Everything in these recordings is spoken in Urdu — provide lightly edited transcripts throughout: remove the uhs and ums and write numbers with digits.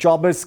24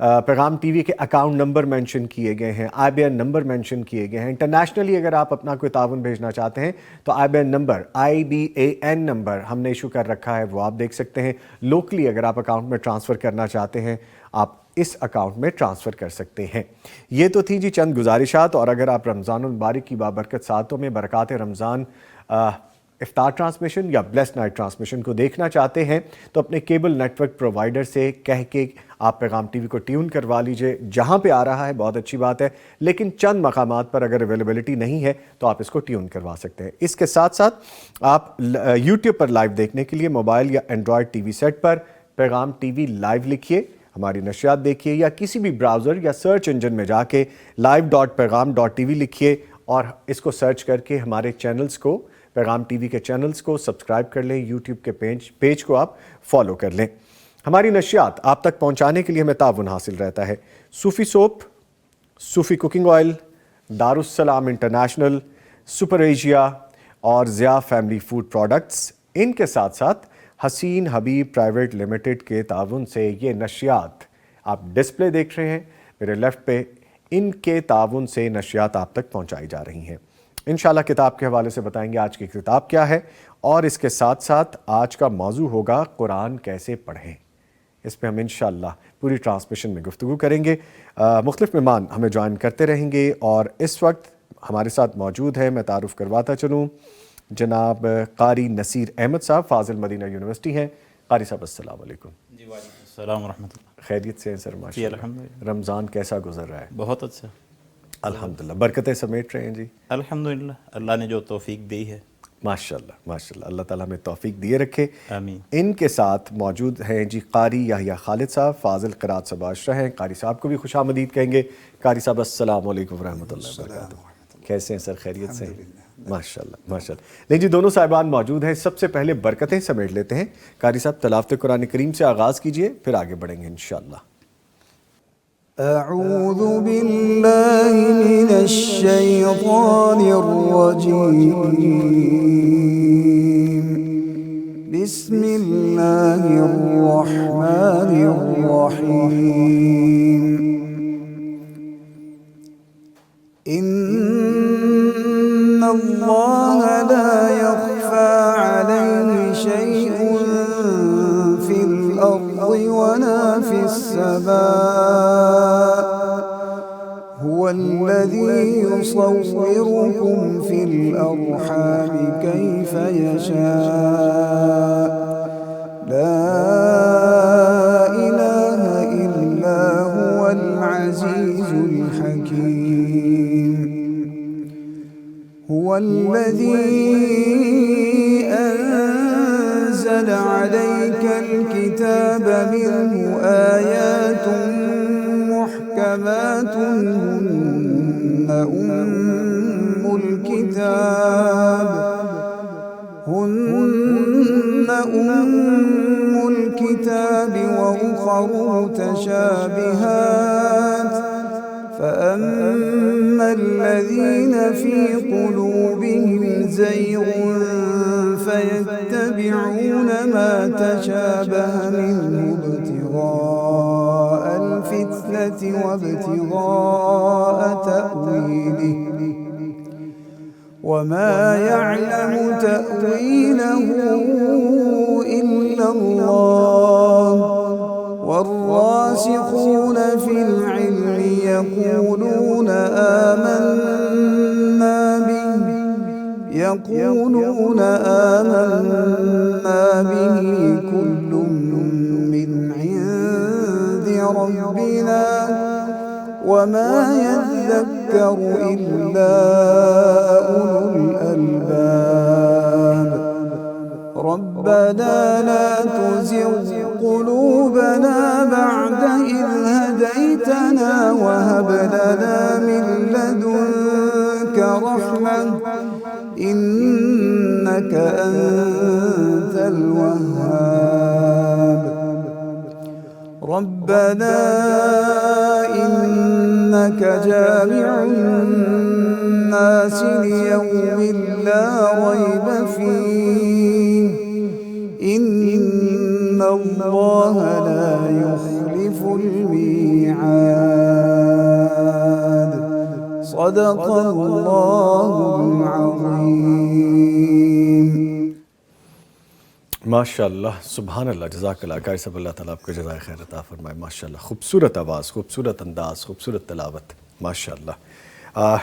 پیغام ٹی وی کے اکاؤنٹ نمبر مینشن کیے گئے ہیں, IBN نمبر مینشن کیے گئے ہیں. انٹرنیشنلی اگر آپ اپنا کوئی تعاون بھیجنا چاہتے ہیں تو IBN نمبر, IBAN نمبر ہم نے ایشو کر رکھا ہے, وہ آپ دیکھ سکتے ہیں. لوکلی اگر آپ اکاؤنٹ میں ٹرانسفر کرنا چاہتے ہیں آپ اس اکاؤنٹ میں ٹرانسفر کر سکتے ہیں. یہ تو تھی جی چند گزارشات. اور اگر آپ رمضان المبارک کی بابرکت ساعتوں میں برکات رمضان افطار ٹرانسمیشن یا بلیس نائٹ ٹرانسمیشن کو دیکھنا چاہتے ہیں تو اپنے کیبل نیٹ ورک پرووائڈر سے کہہ کے آپ پیغام ٹی وی کو ٹیون کروا لیجئے. جہاں پہ آ رہا ہے بہت اچھی بات ہے, لیکن چند مقامات پر اگر اویلیبلٹی نہیں ہے تو آپ اس کو ٹیون کروا سکتے ہیں. اس کے ساتھ ساتھ آپ یوٹیوب پر لائیو دیکھنے کے لیے موبائل یا اینڈرائڈ ٹی وی سیٹ پر پیغام ٹی وی لائیو لکھیے, ہماری نشریات دیکھیے, یا کسی بھی براؤزر یا سرچ انجن میں جا کے live.pegham.tv لکھیے اور اس کو سرچ کر کے ہمارے چینلز کو, پیغام ٹی وی کے چینلز کو سبسکرائب کر لیں. یوٹیوب کے پیج کو آپ فالو کر لیں. ہماری نشریات آپ تک پہنچانے کے لیے ہمیں تعاون حاصل رہتا ہے Sufi soap, Sufi cooking oil, Darussalam international, super Asia اور ضیاء فیملی فوڈ پروڈکٹس. ان کے ساتھ ساتھ حسین حبیب پرائیویٹ لمیٹڈ کے تعاون سے یہ نشریات آپ ڈسپلے دیکھ رہے ہیں میرے لیفٹ پہ, ان کے تعاون سے نشریات آپ تک پہنچائی جا رہی ہیں. انشاءاللہ کتاب کے حوالے سے بتائیں گے آج کی کتاب کیا ہے, اور اس کے ساتھ ساتھ آج کا موضوع ہوگا قرآن کیسے پڑھیں. اس پہ ہم انشاءاللہ پوری ٹرانسمیشن میں گفتگو کریں گے. مختلف مہمان ہمیں جوائن کرتے رہیں گے اور اس وقت ہمارے ساتھ موجود ہے, میں تعارف کرواتا چلوں, جناب قاری نصیر احمد صاحب, فاضل مدینہ یونیورسٹی ہیں. قاری صاحب السلام علیکم. جی وعلیکم السلام ورحمۃ اللہ. خیریت سے ہیں سر؟ ماشاء اللہ. الحمدللہ. رمضان کیسا گزر رہا ہے؟ بہت اچھا الحمدللہ. برکتیں سمیٹ رہے ہیں جی؟ الحمدللہ, اللہ نے جو توفیق دی ہے. ماشاءاللہ ماشاءاللہ, اللہ تعالیٰ ہمیں توفیق دیے رکھے. آمین. ان کے ساتھ موجود ہیں جی قاری یحییٰ خالد صاحب, فاضل قرات سباشرہ ہیں. قاری صاحب کو بھی خوش آمدید کہیں گے. قاری صاحب السلام علیکم ورحمۃ اللہ وبرکاتہ. کیسے ہیں سر؟ خیریت سے ہیں؟ ماشاءاللہ ماشاءاللہ. نہیں جی, دونوں صاحبان موجود ہیں. سب سے پہلے برکتیں سمیٹ لیتے ہیں. قاری صاحب تلاوت قرآن کریم سے آغاز کیجئے, پھر آگے بڑھیں گے انشاءاللہ. اعوذ باللہ من الشیطان الرجیم, بسم اللہ الرحمن الرحیم. ان اللہ لا يخفى عليه شيء في الارض ولا في السماء, هو الذي يصوركم في الأرحام كيف يشاء, لا إله إلا هو العزيز الحكيم. هو الذي أنزل عليك الكتاب منه آيات محكمات هن أم الكتاب وأخر متشابهات, فأما الذين في قلوبهم زيغ فيتبعون ما تشابه منه ابتغاء الفتنة وابتغاء تأويله, وما يعلم تأويله إلا الله, والراسخون في العلم يقولون آمنا به كل من عند ربنا وما يذكر إلا أولو الألباب. ربنا لا تزغ قلوبنا بعد إذ هديتنا وهب لنا من لدنك رحمة إنك أنت الوهاب. ربنا إنك جامع الناس ليوم لا ريب فيه إن الله لا يخلف الميعاد صدق الله العظيم. ماشاء اللہ، سبحان اللہ، جزاک اللہ. قاری صاحب اللہ تعالیٰ آپ کو جزائے خیر عطا فرمائے. ماشاء اللہ، خوبصورت آواز، خوبصورت انداز، خوبصورت تلاوت، ماشاء اللہ.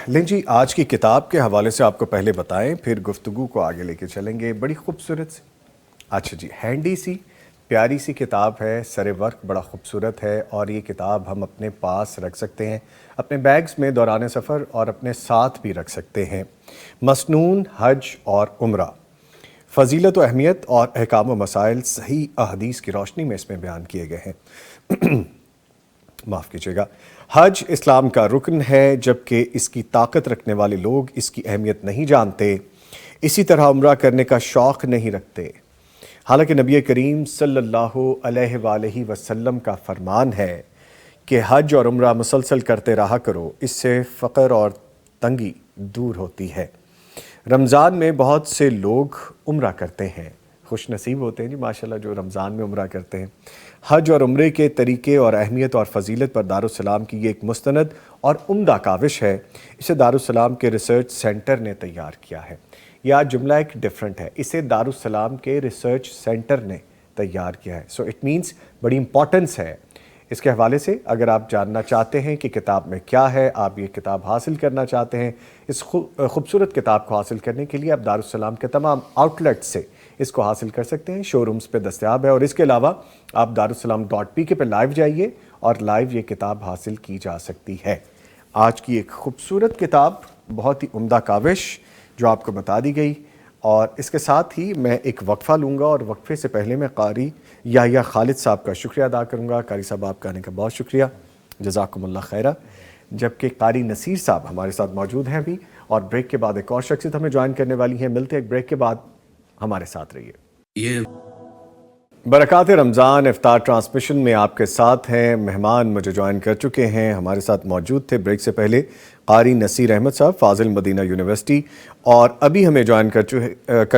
لین جی، آج کی کتاب کے حوالے سے آپ کو پہلے بتائیں، پھر گفتگو کو آگے لے کے چلیں گے. بڑی خوبصورت سی، اچھا جی، ہینڈی سی پیاری سی کتاب ہے، سر ورک بڑا خوبصورت ہے، اور یہ کتاب ہم اپنے پاس رکھ سکتے ہیں، اپنے بیگز میں دوران سفر، اور اپنے ساتھ بھی رکھ سکتے ہیں. مسنون حج اور عمرہ، فضیلت و اہمیت اور احکام و مسائل صحیح احادیث کی روشنی میں اس میں بیان کیے گئے ہیں. معاف کیجیے گا. حج اسلام کا رکن ہے، جبکہ اس کی طاقت رکھنے والے لوگ اس کی اہمیت نہیں جانتے، اسی طرح عمرہ کرنے کا شوق نہیں رکھتے. حالانکہ نبی کریم صلی اللہ علیہ وآلہ وسلم کا فرمان ہے کہ حج اور عمرہ مسلسل کرتے رہا کرو، اس سے فقر اور تنگی دور ہوتی ہے. رمضان میں بہت سے لوگ عمرہ کرتے ہیں، خوش نصیب ہوتے ہیں جی ماشاءاللہ جو رمضان میں عمرہ کرتے ہیں. حج اور عمرے کے طریقے اور اہمیت اور فضیلت پر دارالسلام کی یہ ایک مستند اور عمدہ کاوش ہے. اسے دارالسلام کے ریسرچ سینٹر نے تیار کیا ہے. یہ آج جملہ ایک ڈیفرنٹ ہے، اسے دارالسلام کے ریسرچ سینٹر نے تیار کیا ہے. سو اٹ مینس بڑی امپورٹنس ہے. اس کے حوالے سے اگر آپ جاننا چاہتے ہیں کہ کتاب میں کیا ہے، آپ یہ کتاب حاصل کرنا چاہتے ہیں، اس خوبصورت کتاب کو حاصل کرنے کے لیے آپ دارالسلام کے تمام آؤٹ لیٹ سے اس کو حاصل کر سکتے ہیں. شو رومز پہ دستیاب ہے، اور اس کے علاوہ آپ darussalam.pk پہ لائیو جائیے اور لائیو یہ کتاب حاصل کی جا سکتی ہے. آج کی ایک خوبصورت کتاب، بہت ہی عمدہ کاوش جو آپ کو بتا دی گئی. اور اس کے ساتھ ہی میں ایک وقفہ لوں گا، اور وقفے سے پہلے میں قاری یحییٰ خالد صاحب کا شکریہ ادا کروں گا. قاری صاحب آپ کا آنے کا بہت شکریہ، جزاکم اللہ خیرہ. جبکہ قاری نصیر صاحب ہمارے ساتھ موجود ہیں ابھی، اور بریک کے بعد ایک اور شخصیت ہمیں جوائن کرنے والی ہیں. ملتے ہیں ایک بریک کے بعد، ہمارے ساتھ رہیے. برکات رمضان افطار ٹرانسمیشن میں آپ کے ساتھ ہیں. مہمان مجھے جوائن کر چکے ہیں، ہمارے ساتھ موجود تھے بریک سے پہلے قاری نصیر احمد صاحب فاضل مدینہ یونیورسٹی، اور ابھی ہمیں جوائن کر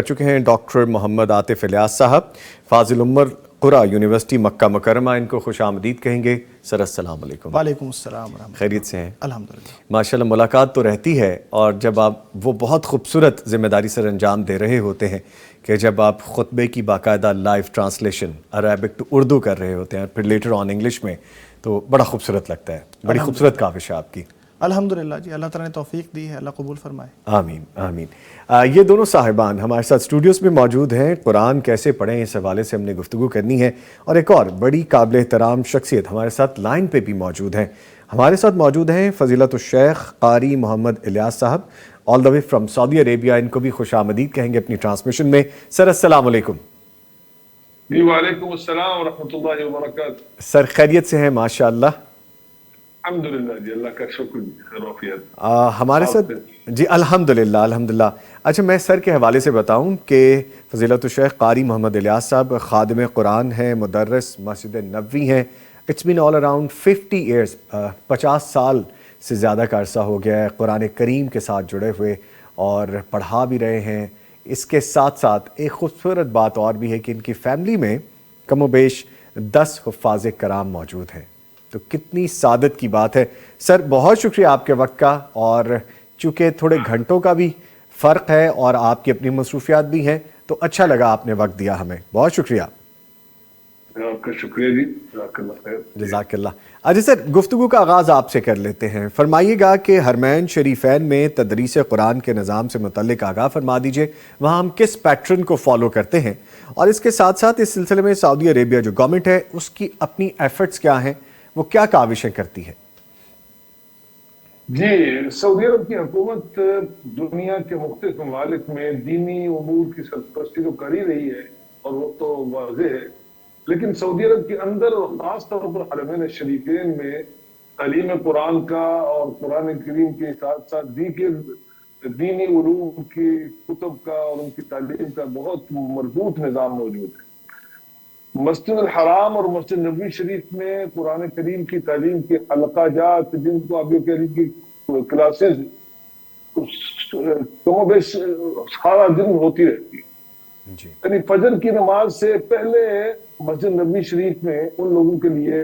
چکے ہیں ڈاکٹر محمد عاطف الیاس صاحب فاضل عمر قرہ یونیورسٹی مکہ مکرمہ. ان کو خوش آمدید کہیں گے. سر السلام علیکم. وعلیکم السلام ورحمۃ اللہ. خیریت سے ہیں؟ الحمدللہ. ماشاءاللہ ملاقات تو رہتی ہے، اور جب آپ وہ بہت خوبصورت ذمہ داری سر انجام دے رہے ہوتے ہیں کہ جب آپ خطبے کی باقاعدہ live translation Arabic to Urdu کر رہے ہوتے ہیں، پھر لیٹر آن انگلش میں، تو بڑا خوبصورت لگتا ہے. بڑی خوبصورت کاوش ہے آپ کی. الحمدللہ جی، اللہ تعالیٰ نے توفیق دی ہے، اللہ قبول فرمائے. آمین آمین. یہ دونوں صاحبان ہمارے ساتھ اسٹوڈیوز میں موجود ہیں. قرآن کیسے پڑھیں، اس حوالے سے ہم نے گفتگو کرنی ہے. اور ایک اور بڑی قابل احترام شخصیت ہمارے ساتھ لائن پہ بھی موجود ہیں. ہمارے ساتھ موجود ہیں فضیلت الشیخ قاری محمد الیاس صاحب آل دا وے فرام سعودی عربیہ. ان کو بھی خوش آمدید کہیں گے اپنی ٹرانسمیشن میں. سر السلام علیکم. جی وعلیکم السلام ورحمۃ اللہ وبرکاتہ. سر خیریت سے ہیں؟ ماشاء اللہ الحمدللہ جی، اللہ کا شکر خیریت. ہمارے ساتھ جی الحمدللہ الحمدللہ. اچھا، میں سر کے حوالے سے بتاؤں کہ فضیلت الشیخ قاری محمد الیاس صاحب خادم قرآن ہیں، مدرس مسجد نبوی ہیں. It's been all around 50 years, 50 سال سے زیادہ کا عرصہ ہو گیا ہے قرآن کریم کے ساتھ جڑے ہوئے، اور پڑھا بھی رہے ہیں. اس کے ساتھ ساتھ ایک خوبصورت بات اور بھی ہے کہ ان کی فیملی میں کم و بیش 10 حفاظ کرام موجود ہیں. تو کتنی سعادت کی بات ہے. سر بہت شکریہ آپ کے وقت کا، اور چونکہ تھوڑے گھنٹوں کا بھی فرق ہے اور آپ کی اپنی مصروفیات بھی ہیں، تو اچھا لگا آپ نے وقت دیا ہمیں. بہت شکریہ. آپ کا شکریہ جی، جزاک اللہ خیر. جزاک اللہ. اچھا سر، گفتگو کا آغاز آپ سے کر لیتے ہیں. فرمائیے گا کہ حرمین شریفین میں تدریس قرآن کے نظام سے متعلق آگاہ فرما دیجئے، وہاں ہم کس پیٹرن کو فالو کرتے ہیں، اور اس کے ساتھ ساتھ اس سلسلے میں سعودی عربیہ جو گورنمنٹ ہے اس کی اپنی ایفرٹس کیا ہیں، وہ کیا کاوشیں کرتی ہے؟ جی، سعودی عرب کی حکومت دنیا کے مختلف ممالک میں دینی امور کی سرپرستی تو کر ہی رہی ہے، اور وہ تو واضح ہے، لیکن سعودی عرب کے اندر اور خاص طور پر حرمین شریفین میں تعلیم قرآن کا اور قرآن کریم کے ساتھ ساتھ دینی علوم کی کتب کا اور ان کی تعلیم کا بہت مربوط نظام موجود ہے. مسجد الحرام اور مسجد نبوی شریف میں قرآن کریم کی تعلیم کے حلقہ جات، جن کو آپ یہ کہہ رہی کہ کلاسز کم و بیش سارا دن ہوتی رہتی ہے. یعنی فجر کی نماز سے پہلے مسجد نبوی شریف میں ان لوگوں کے لیے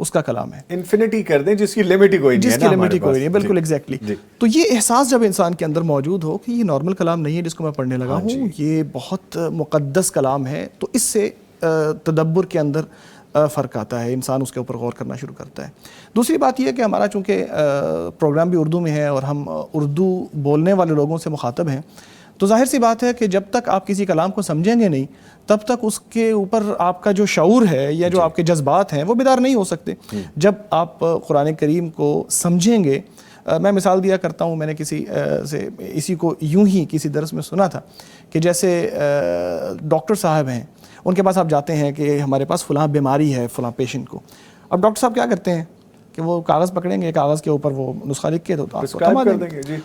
اس کا کلام ہے. انفینٹی کر دیں جس کی لمٹ ہی کوئی نہیں ہے, جس کی لمٹ ہی کوئی نہیں ہے, بالکل ایگزیکٹلی. جی. تو یہ احساس جب انسان کے اندر موجود ہو کہ یہ نارمل کلام نہیں ہے جس کو میں پڑھنے لگا ہوں, یہ بہت مقدس کلام ہے, تو اس سے تدبر کے اندر فرق آتا ہے, انسان اس کے اوپر غور کرنا شروع کرتا ہے. دوسری بات یہ ہے کہ ہمارا چونکہ پروگرام بھی اردو میں ہے اور ہم اردو بولنے والے لوگوں سے مخاطب ہیں, تو ظاہر سی بات ہے کہ جب تک آپ کسی کلام کو سمجھیں گے نہیں تب تک اس کے اوپر آپ کا جو شعور ہے یا جو آپ کے جذبات ہیں وہ بیدار نہیں ہو سکتے. جب آپ قرآن کریم کو سمجھیں گے, میں مثال دیا کرتا ہوں, میں نے کسی سے اسی کو یوں ہی کسی درس میں سنا تھا کہ جیسے ڈاکٹر صاحب ہیں, ان کے پاس آپ جاتے ہیں کہ ہمارے پاس فلاں بیماری ہے فلاں پیشنٹ کو. اب ڈاکٹر صاحب کیا کرتے ہیں کہ وہ کاغذ پکڑیں گے, کاغذ کے اوپر وہ نسخہ لکھ کے تو آپ کو تھما دیں گے. جی.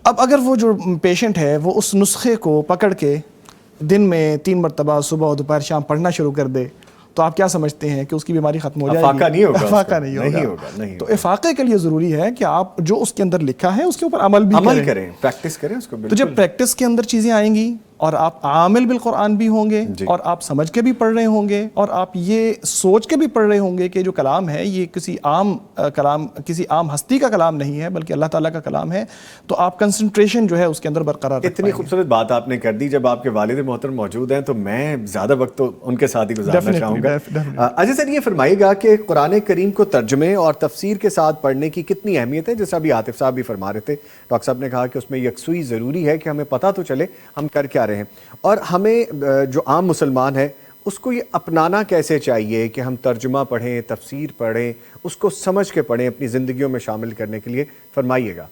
اب اگر وہ جو پیشنٹ ہے وہ اس نسخے کو پکڑ کے دن میں 3 مرتبہ صبح دوپہر شام پڑھنا شروع کر دے تو آپ کیا سمجھتے ہیں کہ اس کی بیماری ختم ہو جائے گی؟ افاقہ نہیں ہوگا, افاقہ نہیں ہوگا. تو افاقے کے لیے ضروری ہے کہ آپ جو اس کے اندر لکھا ہے اس کے اوپر عمل بھی کریں, پریکٹس کریں اس کو. تو جب پریکٹس کے اندر چیزیں آئیں گی اور آپ عامل بالقرآن بھی ہوں گے اور آپ سمجھ کے بھی پڑھ رہے ہوں گے اور آپ یہ سوچ کے بھی پڑھ رہے ہوں گے کہ جو کلام ہے یہ کسی عام کلام, کسی عام ہستی کا کلام نہیں ہے بلکہ اللہ تعالیٰ کا کلام ہے, تو آپ کنسنٹریشن جو ہے اس کے اندر برقرار رکھ پائیں گے. اتنی خوبصورت بات آپ نے کر دی. جب آپ کے والد محترم موجود ہیں تو میں زیادہ وقت تو ان کے ساتھ ہی گزارنا چاہوں گا. اجے سر, یہ فرمائیے گا کہ قرآن کریم کو ترجمے اور تفسیر کے ساتھ پڑھنے کی کتنی اہمیت ہے؟ جیسا ابھی عاطف صاحب بھی فرما رہے تھے, ڈاکٹر صاحب نے کہا کہ اس میں یکسوئی ضروری ہے کہ ہمیں پتہ تو چلے ہم کر کیا رہے ہیں, اور ہمیں جو عام مسلمان ہے اس کو یہ اپنانا کیسے چاہیے کہ ہم ترجمہ پڑھیں, تفسیر پڑھیں, اس کو سمجھ کے پڑھیں اپنی زندگیوں میں شامل کرنے کے لیے, فرمائیے گا.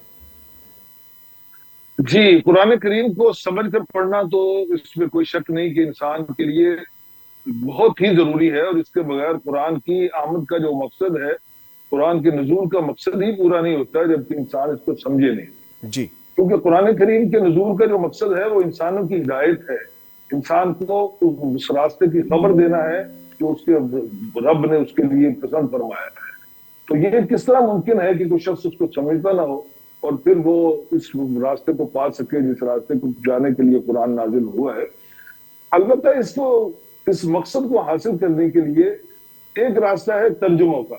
جی, قرآن کریم کو سمجھ کر پڑھنا تو اس میں کوئی شک نہیں کہ انسان کے لیے بہت ہی ضروری ہے, اور اس کے بغیر قرآن کی آمد کا جو مقصد ہے, قرآن کے نزول کا مقصد ہی پورا نہیں ہوتا جب کہ انسان اس کو سمجھے نہیں. جی. کیونکہ قرآن کریم کے نزول کا جو مقصد ہے وہ انسانوں کی ہدایت ہے, انسان کو اس راستے کی خبر دینا ہے جو اس کے رب نے اس کے لیے پسند فرمایا ہے. تو یہ کس طرح ممکن ہے کہ کوئی شخص اس کو سمجھتا نہ ہو اور پھر وہ اس راستے کو پا سکے جس راستے کو جانے کے لیے قرآن نازل ہوا ہے. البتہ اس مقصد کو حاصل کرنے کے لیے ایک راستہ ہے ترجموں کا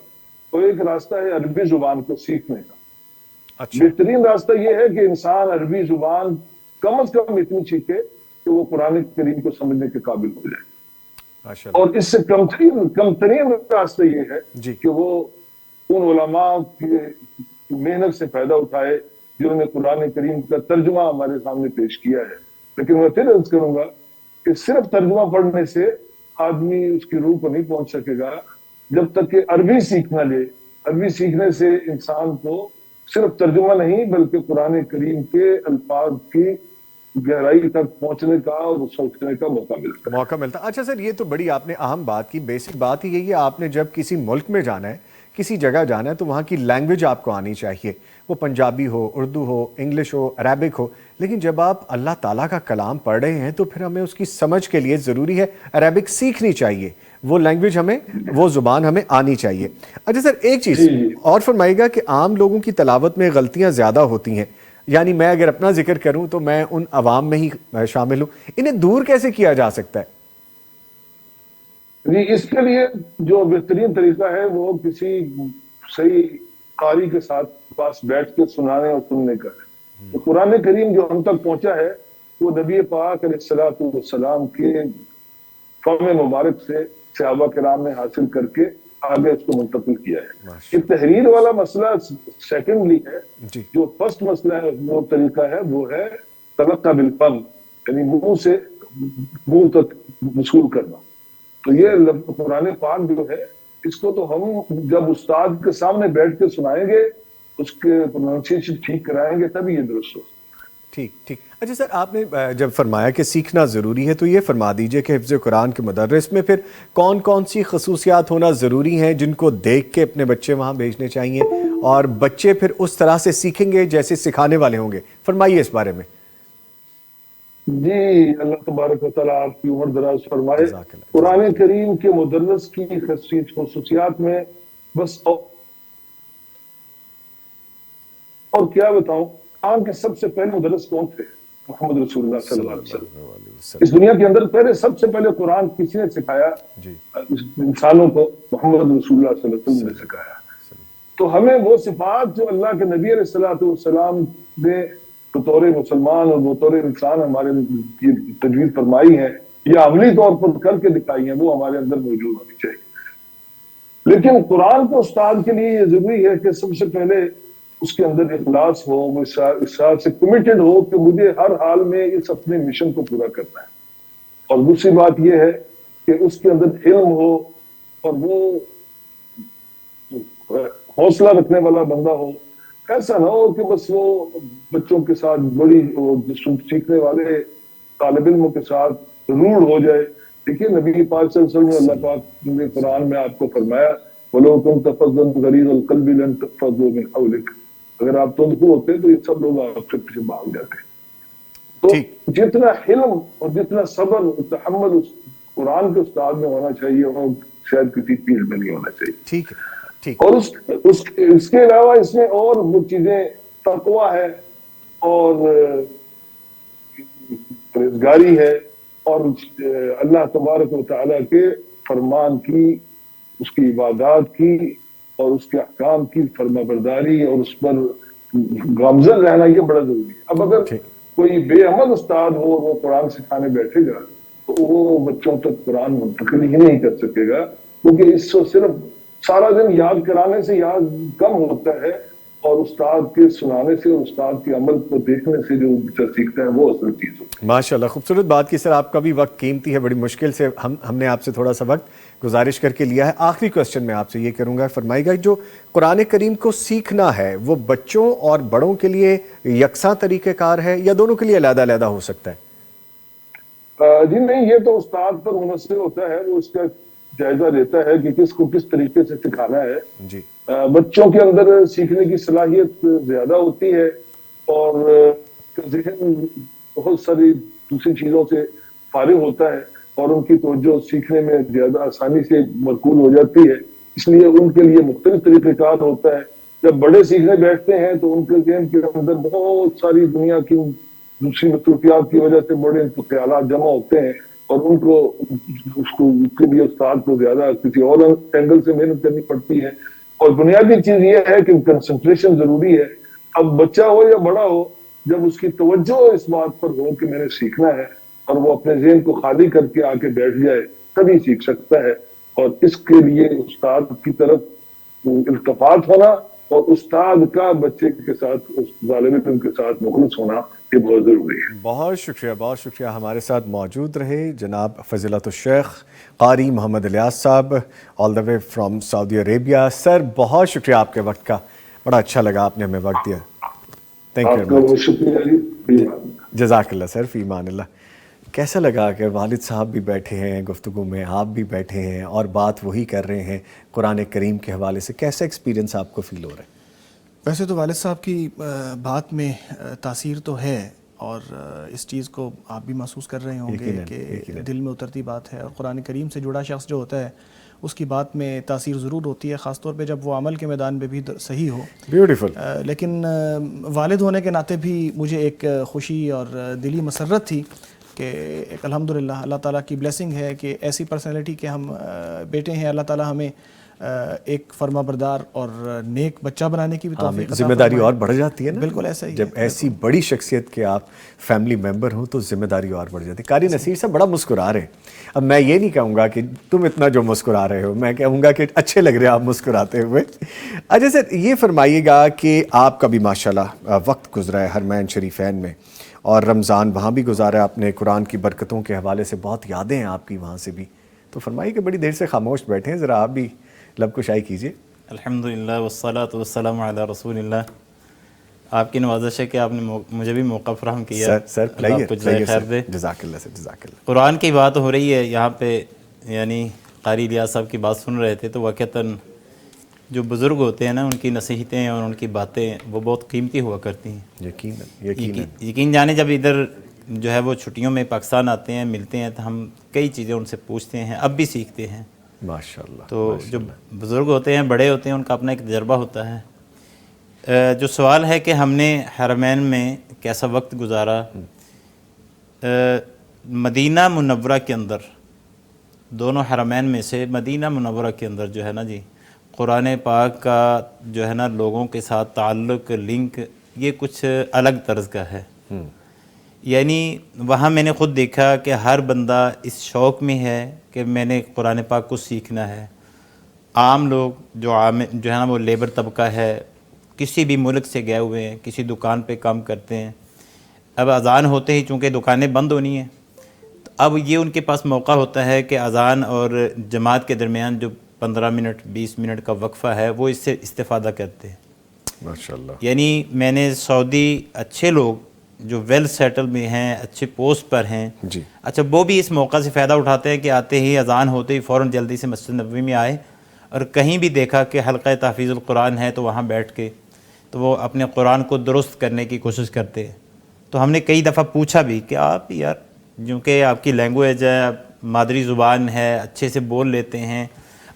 اور ایک راستہ ہے عربی زبان کو سیکھنے کا. بہترین راستہ یہ ہے کہ انسان عربی زبان کم از کم اتنی سیکھے کہ وہ قرآن کریم کو سمجھنے کے قابل ہو جائے. اور اس سے کم ترین راستہ یہ ہے کہ وہ ان علماء کی محنت سے فائدہ اٹھائے جنہوں نے قرآن کریم کا ترجمہ ہمارے سامنے پیش کیا ہے. لیکن میں پھر عرض کروں گا کہ صرف ترجمہ پڑھنے سے آدمی اس کی روح کو نہیں پہنچ سکے گا جب تک کہ عربی سیکھ نہ لے. عربی سیکھنے سے انسان کو صرف ترجمہ نہیں بلکہ قرآن کریم کے الفاظ کی گہرائی تک پہنچنے کا اور سوچنے کا موقع ملتا ہے. اچھا سر, یہ تو بڑی آپ نے اہم بات کی. بیسک بات ہی یہی ہے, آپ نے جب کسی ملک میں جانا ہے, کسی جگہ جانا ہے, تو وہاں کی لینگویج آپ کو آنی چاہیے, وہ پنجابی ہو, اردو ہو, انگلش ہو, عربک ہو. لیکن جب آپ اللہ تعالیٰ کا کلام پڑھ رہے ہیں تو پھر ہمیں اس کی سمجھ کے لیے ضروری ہے عربک سیکھنی چاہیے, وہ لینگویج ہمیں, وہ زبان ہمیں آنی چاہیے. اچھا سر, ایک چیز اور فرمائیے گا کہ عام لوگوں کی تلاوت میں غلطیاں زیادہ ہوتی ہیں, یعنی میں اگر اپنا ذکر کروں تو میں ان عوام میں ہی شامل ہوں, انہیں دور کیسے کیا جا سکتا ہے؟ اس کے لیے جو بہترین طریقہ ہے وہ کسی صحیح قاری کے ساتھ پاس بیٹھ کے سنانے اور سننے کا ہے. تو قرآن کریم جو ہم تک پہنچا ہے وہ نبی پاک علیہ الصلوۃ والسلام کے فم مبارک سے صحابہ کرام نے حاصل کر کے آگے اس کو منتقل کیا ہے. یہ تحریر والا مسئلہ سیکنڈلی ہے. جو فرسٹ مسئلہ ہے, وہ طریقہ ہے, وہ ہے تلقی بالفم, یعنی منہ سے منہ تک وصول کرنا. تو یہ قرآن پاک جو ہے اس کو تو ہم جب استاد کے سامنے بیٹھ کے سنائیں گے, اس کے پروننسیشن ٹھیک کرائیں گے, تبھی یہ درست ہو. ٹھیک. اچھا سر, آپ نے جب فرمایا کہ سیکھنا ضروری ہے تو یہ فرما دیجئے کہ حفظ قرآن کے مدرس میں پھر کون کون سی خصوصیات ہونا ضروری ہیں جن کو دیکھ کے اپنے بچے وہاں بھیجنے چاہیے, اور بچے پھر اس طرح سے سیکھیں گے جیسے سکھانے والے ہوں گے؟ فرمائیے اس بارے میں. جی, اللہ تبارک و تعالیٰ آپ کی عمر دراز فرمائے. قرآن کریم کے مدرس کی خصوصیات میں بس اور کیا بتاؤں, قرآن کے سب سے پہلے مدرس کون تھے؟ محمد رسول اللہ صلی اللہ علیہ وسلم۔ اس دنیا کے اندر سب سے پہلے قرآن کسی نے سکھایا؟ انسانوں کو محمد رسول اللہ صلی اللہ علیہ وسلم نے سکھایا۔ تو ہمیں وہ صفات جو اللہ کے نبی علیہ الصلوۃ والسلام نے بطور مسلمان اور بطور انسان ہمارے تجویز فرمائی ہیں یا عملی طور پر کر کے دکھائی ہیں، وہ ہمارے اندر موجود ہونی چاہیے۔ لیکن قرآن کو استاد کے لیے یہ ضروری ہے کہ سب سے پہلے اس کے اندر اخلاص ہو، وہ اس سے کمیٹڈ ہو کہ مجھے ہر حال میں اس اپنے مشن کو پورا کرنا ہے۔ اور دوسری بات یہ ہے کہ اس کے اندر علم ہو اور وہ حوصلہ رکھنے والا بندہ ہو، ایسا نہ ہو کہ بس وہ بچوں کے ساتھ بڑی سیکھنے والے طالب علموں کے ساتھ روڑ ہو جائے۔ دیکھیے نبی پاک صلی اللہ علیہ وسلم اللہ پاک نے قرآن میں آپ کو فرمایا وَلَوْ كُنْتَ فَظًّا غَلِيظَ الْقَلْبِ لَانفَضُّوا مِنْ حَوْلِكَ، اگر آپ تندخو ہوتے تو یہ سب لوگ آپ سے پیچھے بھاگ جاتے۔ تو جتنا علم اور جتنا صبر اور تحمل اس قرآن کے استاد میں ہونا چاہیے وہ شاید کسی فیلڈ میں نہیں ہونا چاہیے۔ ٹھیک ہے، ٹھیک۔ اور اس کے علاوہ اس میں اور وہ چیزیں تقویٰ ہے اور پرہیزگاری ہے اور اللہ تبارک و تعالیٰ کے فرمان کی، اس کی عبادات کی اور اس کے احکام کی فرما برداری اور اس پر گامزن رہنا، یہ بڑا ضروری ہے۔ اب اگر کوئی بے عمل استاد ہو وہ قرآن سکھانے بیٹھے گا تو وہ بچوں تک قرآن منتقل ہی نہیں کر سکے گا، کیونکہ اس سے صرف سارا دن یاد کرانے سے یاد کم ہوتا ہے اور استاد کے سنانے سے اور استاد کے عمل کو دیکھنے سے جو بچہ سیکھتا ہے وہ اصل چیز ہوتی ہے۔ ماشاءاللہ، خوبصورت بات کی۔ سر آپ کا بھی وقت قیمتی ہے، بڑی مشکل سے ہم نے آپ سے تھوڑا سا وقت گزارش کر کے لیا ہے۔ آخری کوسچن میں آپ سے یہ کروں گا، فرمائے گا جو قرآن کریم کو سیکھنا ہے وہ بچوں اور بڑوں کے لیے یکساں طریقہ کار ہے یا دونوں کے لیے علیحدہ علیحدہ ہو سکتا ہے؟ جی نہیں، یہ تو استاد پر منحصر ہوتا ہے، وہ اس کا جائزہ لیتا ہے کہ کس کو کس طریقے سے سکھانا ہے۔ جی، بچوں کے اندر سیکھنے کی صلاحیت زیادہ ہوتی ہے اور ذہن بہت ساری دوسری چیزوں سے فارغ ہوتا ہے اور ان کی توجہ سیکھنے میں زیادہ آسانی سے مرکوز ہو جاتی ہے، اس لیے ان کے لیے مختلف طریقہ کار ہوتا ہے۔ جب بڑے سیکھنے بیٹھتے ہیں تو ان کے ذہن کے اندر بہت ساری دنیا کی دوسری مصروفیات کی وجہ سے بڑے خیالات جمع ہوتے ہیں اور ان کو اس کے لیے استاد کو زیادہ کسی اور اینگل سے محنت کرنی پڑتی ہے۔ اور بنیادی چیز یہ ہے کہ کنسنٹریشن ضروری ہے۔ اب بچہ ہو یا بڑا ہو، جب اس کی توجہ اس بات پر ہو کہ میں نے سیکھنا ہے اور وہ اپنے ذہن کو خالی کر کے آ کے بیٹھ جائے تبھی سیکھ سکتا ہے۔ اور اس کے لیے استاد کی طرف التفات ہونا اور استاد کا بچے کے ساتھ، اس طالب علم کے ساتھ مخلص ہونا، یہ بہت ضروری ہے۔ بہت شکریہ، بہت شکریہ۔ ہمارے ساتھ موجود رہے جناب فضیلت الشیخ قاری محمد الیاس صاحب، آل دا وے فرام سعودی عربیہ۔ سر بہت شکریہ آپ کے وقت کا، بڑا اچھا لگا آپ نے ہمیں وقت دیا۔ تھینک یو آپ کا بہت شکریہ جی۔ جزاک اللہ سر، فی امان اللہ۔ کیسا لگا کہ والد صاحب بھی بیٹھے ہیں گفتگو میں، آپ بھی بیٹھے ہیں اور بات وہی کر رہے ہیں قرآن کریم کے حوالے سے؟ کیسا ایکسپیرینس آپ کو فیل ہو رہا ہے؟ ویسے تو والد صاحب کی بات میں تاثیر تو ہے اور اس چیز کو آپ بھی محسوس کر رہے ہوں گے کہ دل میں اترتی بات ہے، اور قرآن کریم سے جڑا شخص جو ہوتا ہے اس کی بات میں تاثیر ضرور ہوتی ہے، خاص طور پہ جب وہ عمل کے میدان میں بھی صحیح ہو۔ بیوٹیفل۔ لیکن والد ہونے کے ناطے بھی مجھے ایک خوشی اور دلی مسرت تھی کہ ایک الحمدللہ اللہ تعالیٰ کی بلیسنگ ہے کہ ایسی پرسنالٹی کے ہم بیٹے ہیں، اللہ تعالیٰ ہمیں ایک فرما بردار اور نیک بچہ بنانے کی بھی توفیق عطا ذمہ داری اور بڑھ جاتی ہے نا؟ بالکل ایسا ہی جب ایسی بڑی شخصیت کے آپ فیملی ممبر ہوں تو ذمہ داری اور بڑھ جاتی ہے۔ قاری نصیر صاحب بڑا مسکرا رہے ہیں۔ اب میں یہ نہیں کہوں گا کہ تم اتنا جو مسکرا رہے ہو، میں کہوں گا کہ اچھے لگ رہے ہیں آپ مسکراتے ہوئے۔ اچھا سر یہ فرمائیے گا کہ آپ کا بھی ماشاءاللہ وقت گزرا ہے حرمین شریفین میں اور رمضان وہاں بھی گزارا ہے آپ نے، قرآن کی برکتوں کے حوالے سے بہت یادیں ہیں آپ کی وہاں سے بھی، تو فرمائیے کہ بڑی دیر سے خاموش بیٹھے ہیں، ذرا آپ بھی لب کشائی کیجیے۔ الحمدللہ والصلاۃ والسلام علی رسول اللہ۔ آپ کی نوازش ہے کہ آپ نے مجھے بھی موقع فراہم کیا۔ سر اللہ آپ کو جزائے خیر دے۔ جزاک اللہ سر، جزاک اللہ۔ قرآن کی بات ہو رہی ہے یہاں پہ، یعنی قاری الیاس صاحب کی بات سن رہے تھے تو واقعتاً جو بزرگ ہوتے ہیں نا ان کی نصیحتیں اور ان کی باتیں وہ بہت قیمتی ہوا کرتی ہیں۔ یقین جانے جب ادھر جو ہے وہ چھٹیوں میں پاکستان آتے ہیں، ملتے ہیں تو ہم کئی چیزیں ان سے پوچھتے ہیں، اب بھی سیکھتے ہیں ماشاءاللہ۔ تو جو بزرگ ہوتے ہیں، بڑے ہوتے ہیں، ان کا اپنا ایک تجربہ ہوتا ہے۔ جو سوال ہے کہ ہم نے حرمین میں کیسا وقت گزارا، مدینہ منورہ کے اندر، دونوں حرمین میں سے مدینہ منورہ کے اندر جو ہے نا جی، قرآن پاک کا جو ہے نا لوگوں کے ساتھ تعلق، لنک، یہ کچھ الگ طرز کا ہے۔ یعنی وہاں میں نے خود دیکھا کہ ہر بندہ اس شوق میں ہے کہ میں نے قرآن پاک کو سیکھنا ہے۔ عام لوگ جو ہے نا وہ لیبر طبقہ ہے، کسی بھی ملک سے گئے ہوئے ہیں، کسی دکان پہ کام کرتے ہیں، اب اذان ہوتے ہی چونکہ دکانیں بند ہونی ہیں، تو اب یہ ان کے پاس موقع ہوتا ہے کہ اذان اور جماعت کے درمیان جو 15 منٹ 20 منٹ کا وقفہ ہے وہ اس سے استفادہ کرتے ہیں۔ ماشاءاللہ۔ یعنی میں نے سعودی اچھے لوگ جو ویل سیٹل میں ہیں، اچھے پوسٹ پر ہیں، جی، اچھا وہ بھی اس موقع سے فائدہ اٹھاتے ہیں کہ آتے ہی اذان ہوتے ہی فوراً جلدی سے مسجد نبوی میں آئے، اور کہیں بھی دیکھا کہ حلقہ تحفیظ القرآن ہے تو وہاں بیٹھ کے تو وہ اپنے قرآن کو درست کرنے کی کوشش کرتے ہیں۔ تو ہم نے کئی دفعہ پوچھا بھی کہ آپ یار، کیونکہ آپ کی لینگویج ہے، مادری زبان ہے، اچھے سے بول لیتے ہیں،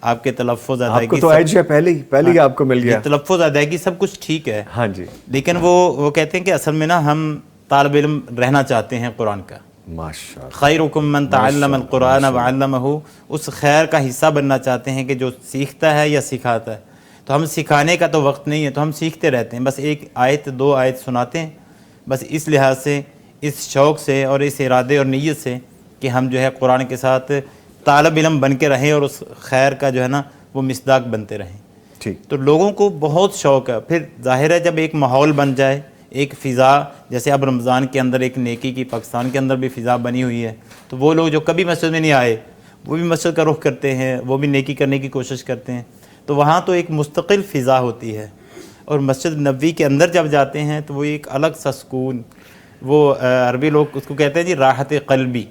آپ کے تلفظ، آپ کو ادائیگی تو ایج ہے پہلے ہی آپ کو مل گیا۔ تلفظ، ادائیگی سب کچھ ٹھیک ہے، ہاں جی، لیکن وہ کہتے ہیں کہ اصل میں نا ہم طالب علم رہنا چاہتے ہیں قرآن کا۔ ماشاءاللہ۔ خیرکم من تعلم القرآن وعلمہ، اس خیر کا حصہ بننا چاہتے ہیں کہ جو سیکھتا ہے یا سکھاتا ہے۔ تو ہم سکھانے کا تو وقت نہیں ہے، تو ہم سیکھتے رہتے ہیں، بس ایک آیت 2 آیت سناتے ہیں، بس اس لحاظ سے، اس شوق سے اور اس ارادے اور نیت سے کہ ہم جو ہے قرآن کے ساتھ طالب علم بن کے رہیں اور اس خیر کا جو ہے نا وہ مصداق بنتے رہیں۔ ٹھیک، تو لوگوں کو بہت شوق ہے۔ پھر ظاہر ہے جب ایک ماحول بن جائے، ایک فضا، جیسے اب رمضان کے اندر ایک نیکی کی پاکستان کے اندر بھی فضا بنی ہوئی ہے، تو وہ لوگ جو کبھی مسجد میں نہیں آئے وہ بھی مسجد کا رخ کرتے ہیں، وہ بھی نیکی کرنے کی کوشش کرتے ہیں، تو وہاں تو ایک مستقل فضا ہوتی ہے۔ اور مسجد نبوی کے اندر جب جاتے ہیں تو وہ ایک الگ سا سکون، وہ عربی لوگ اس کو کہتے ہیں جی راحت قلبی،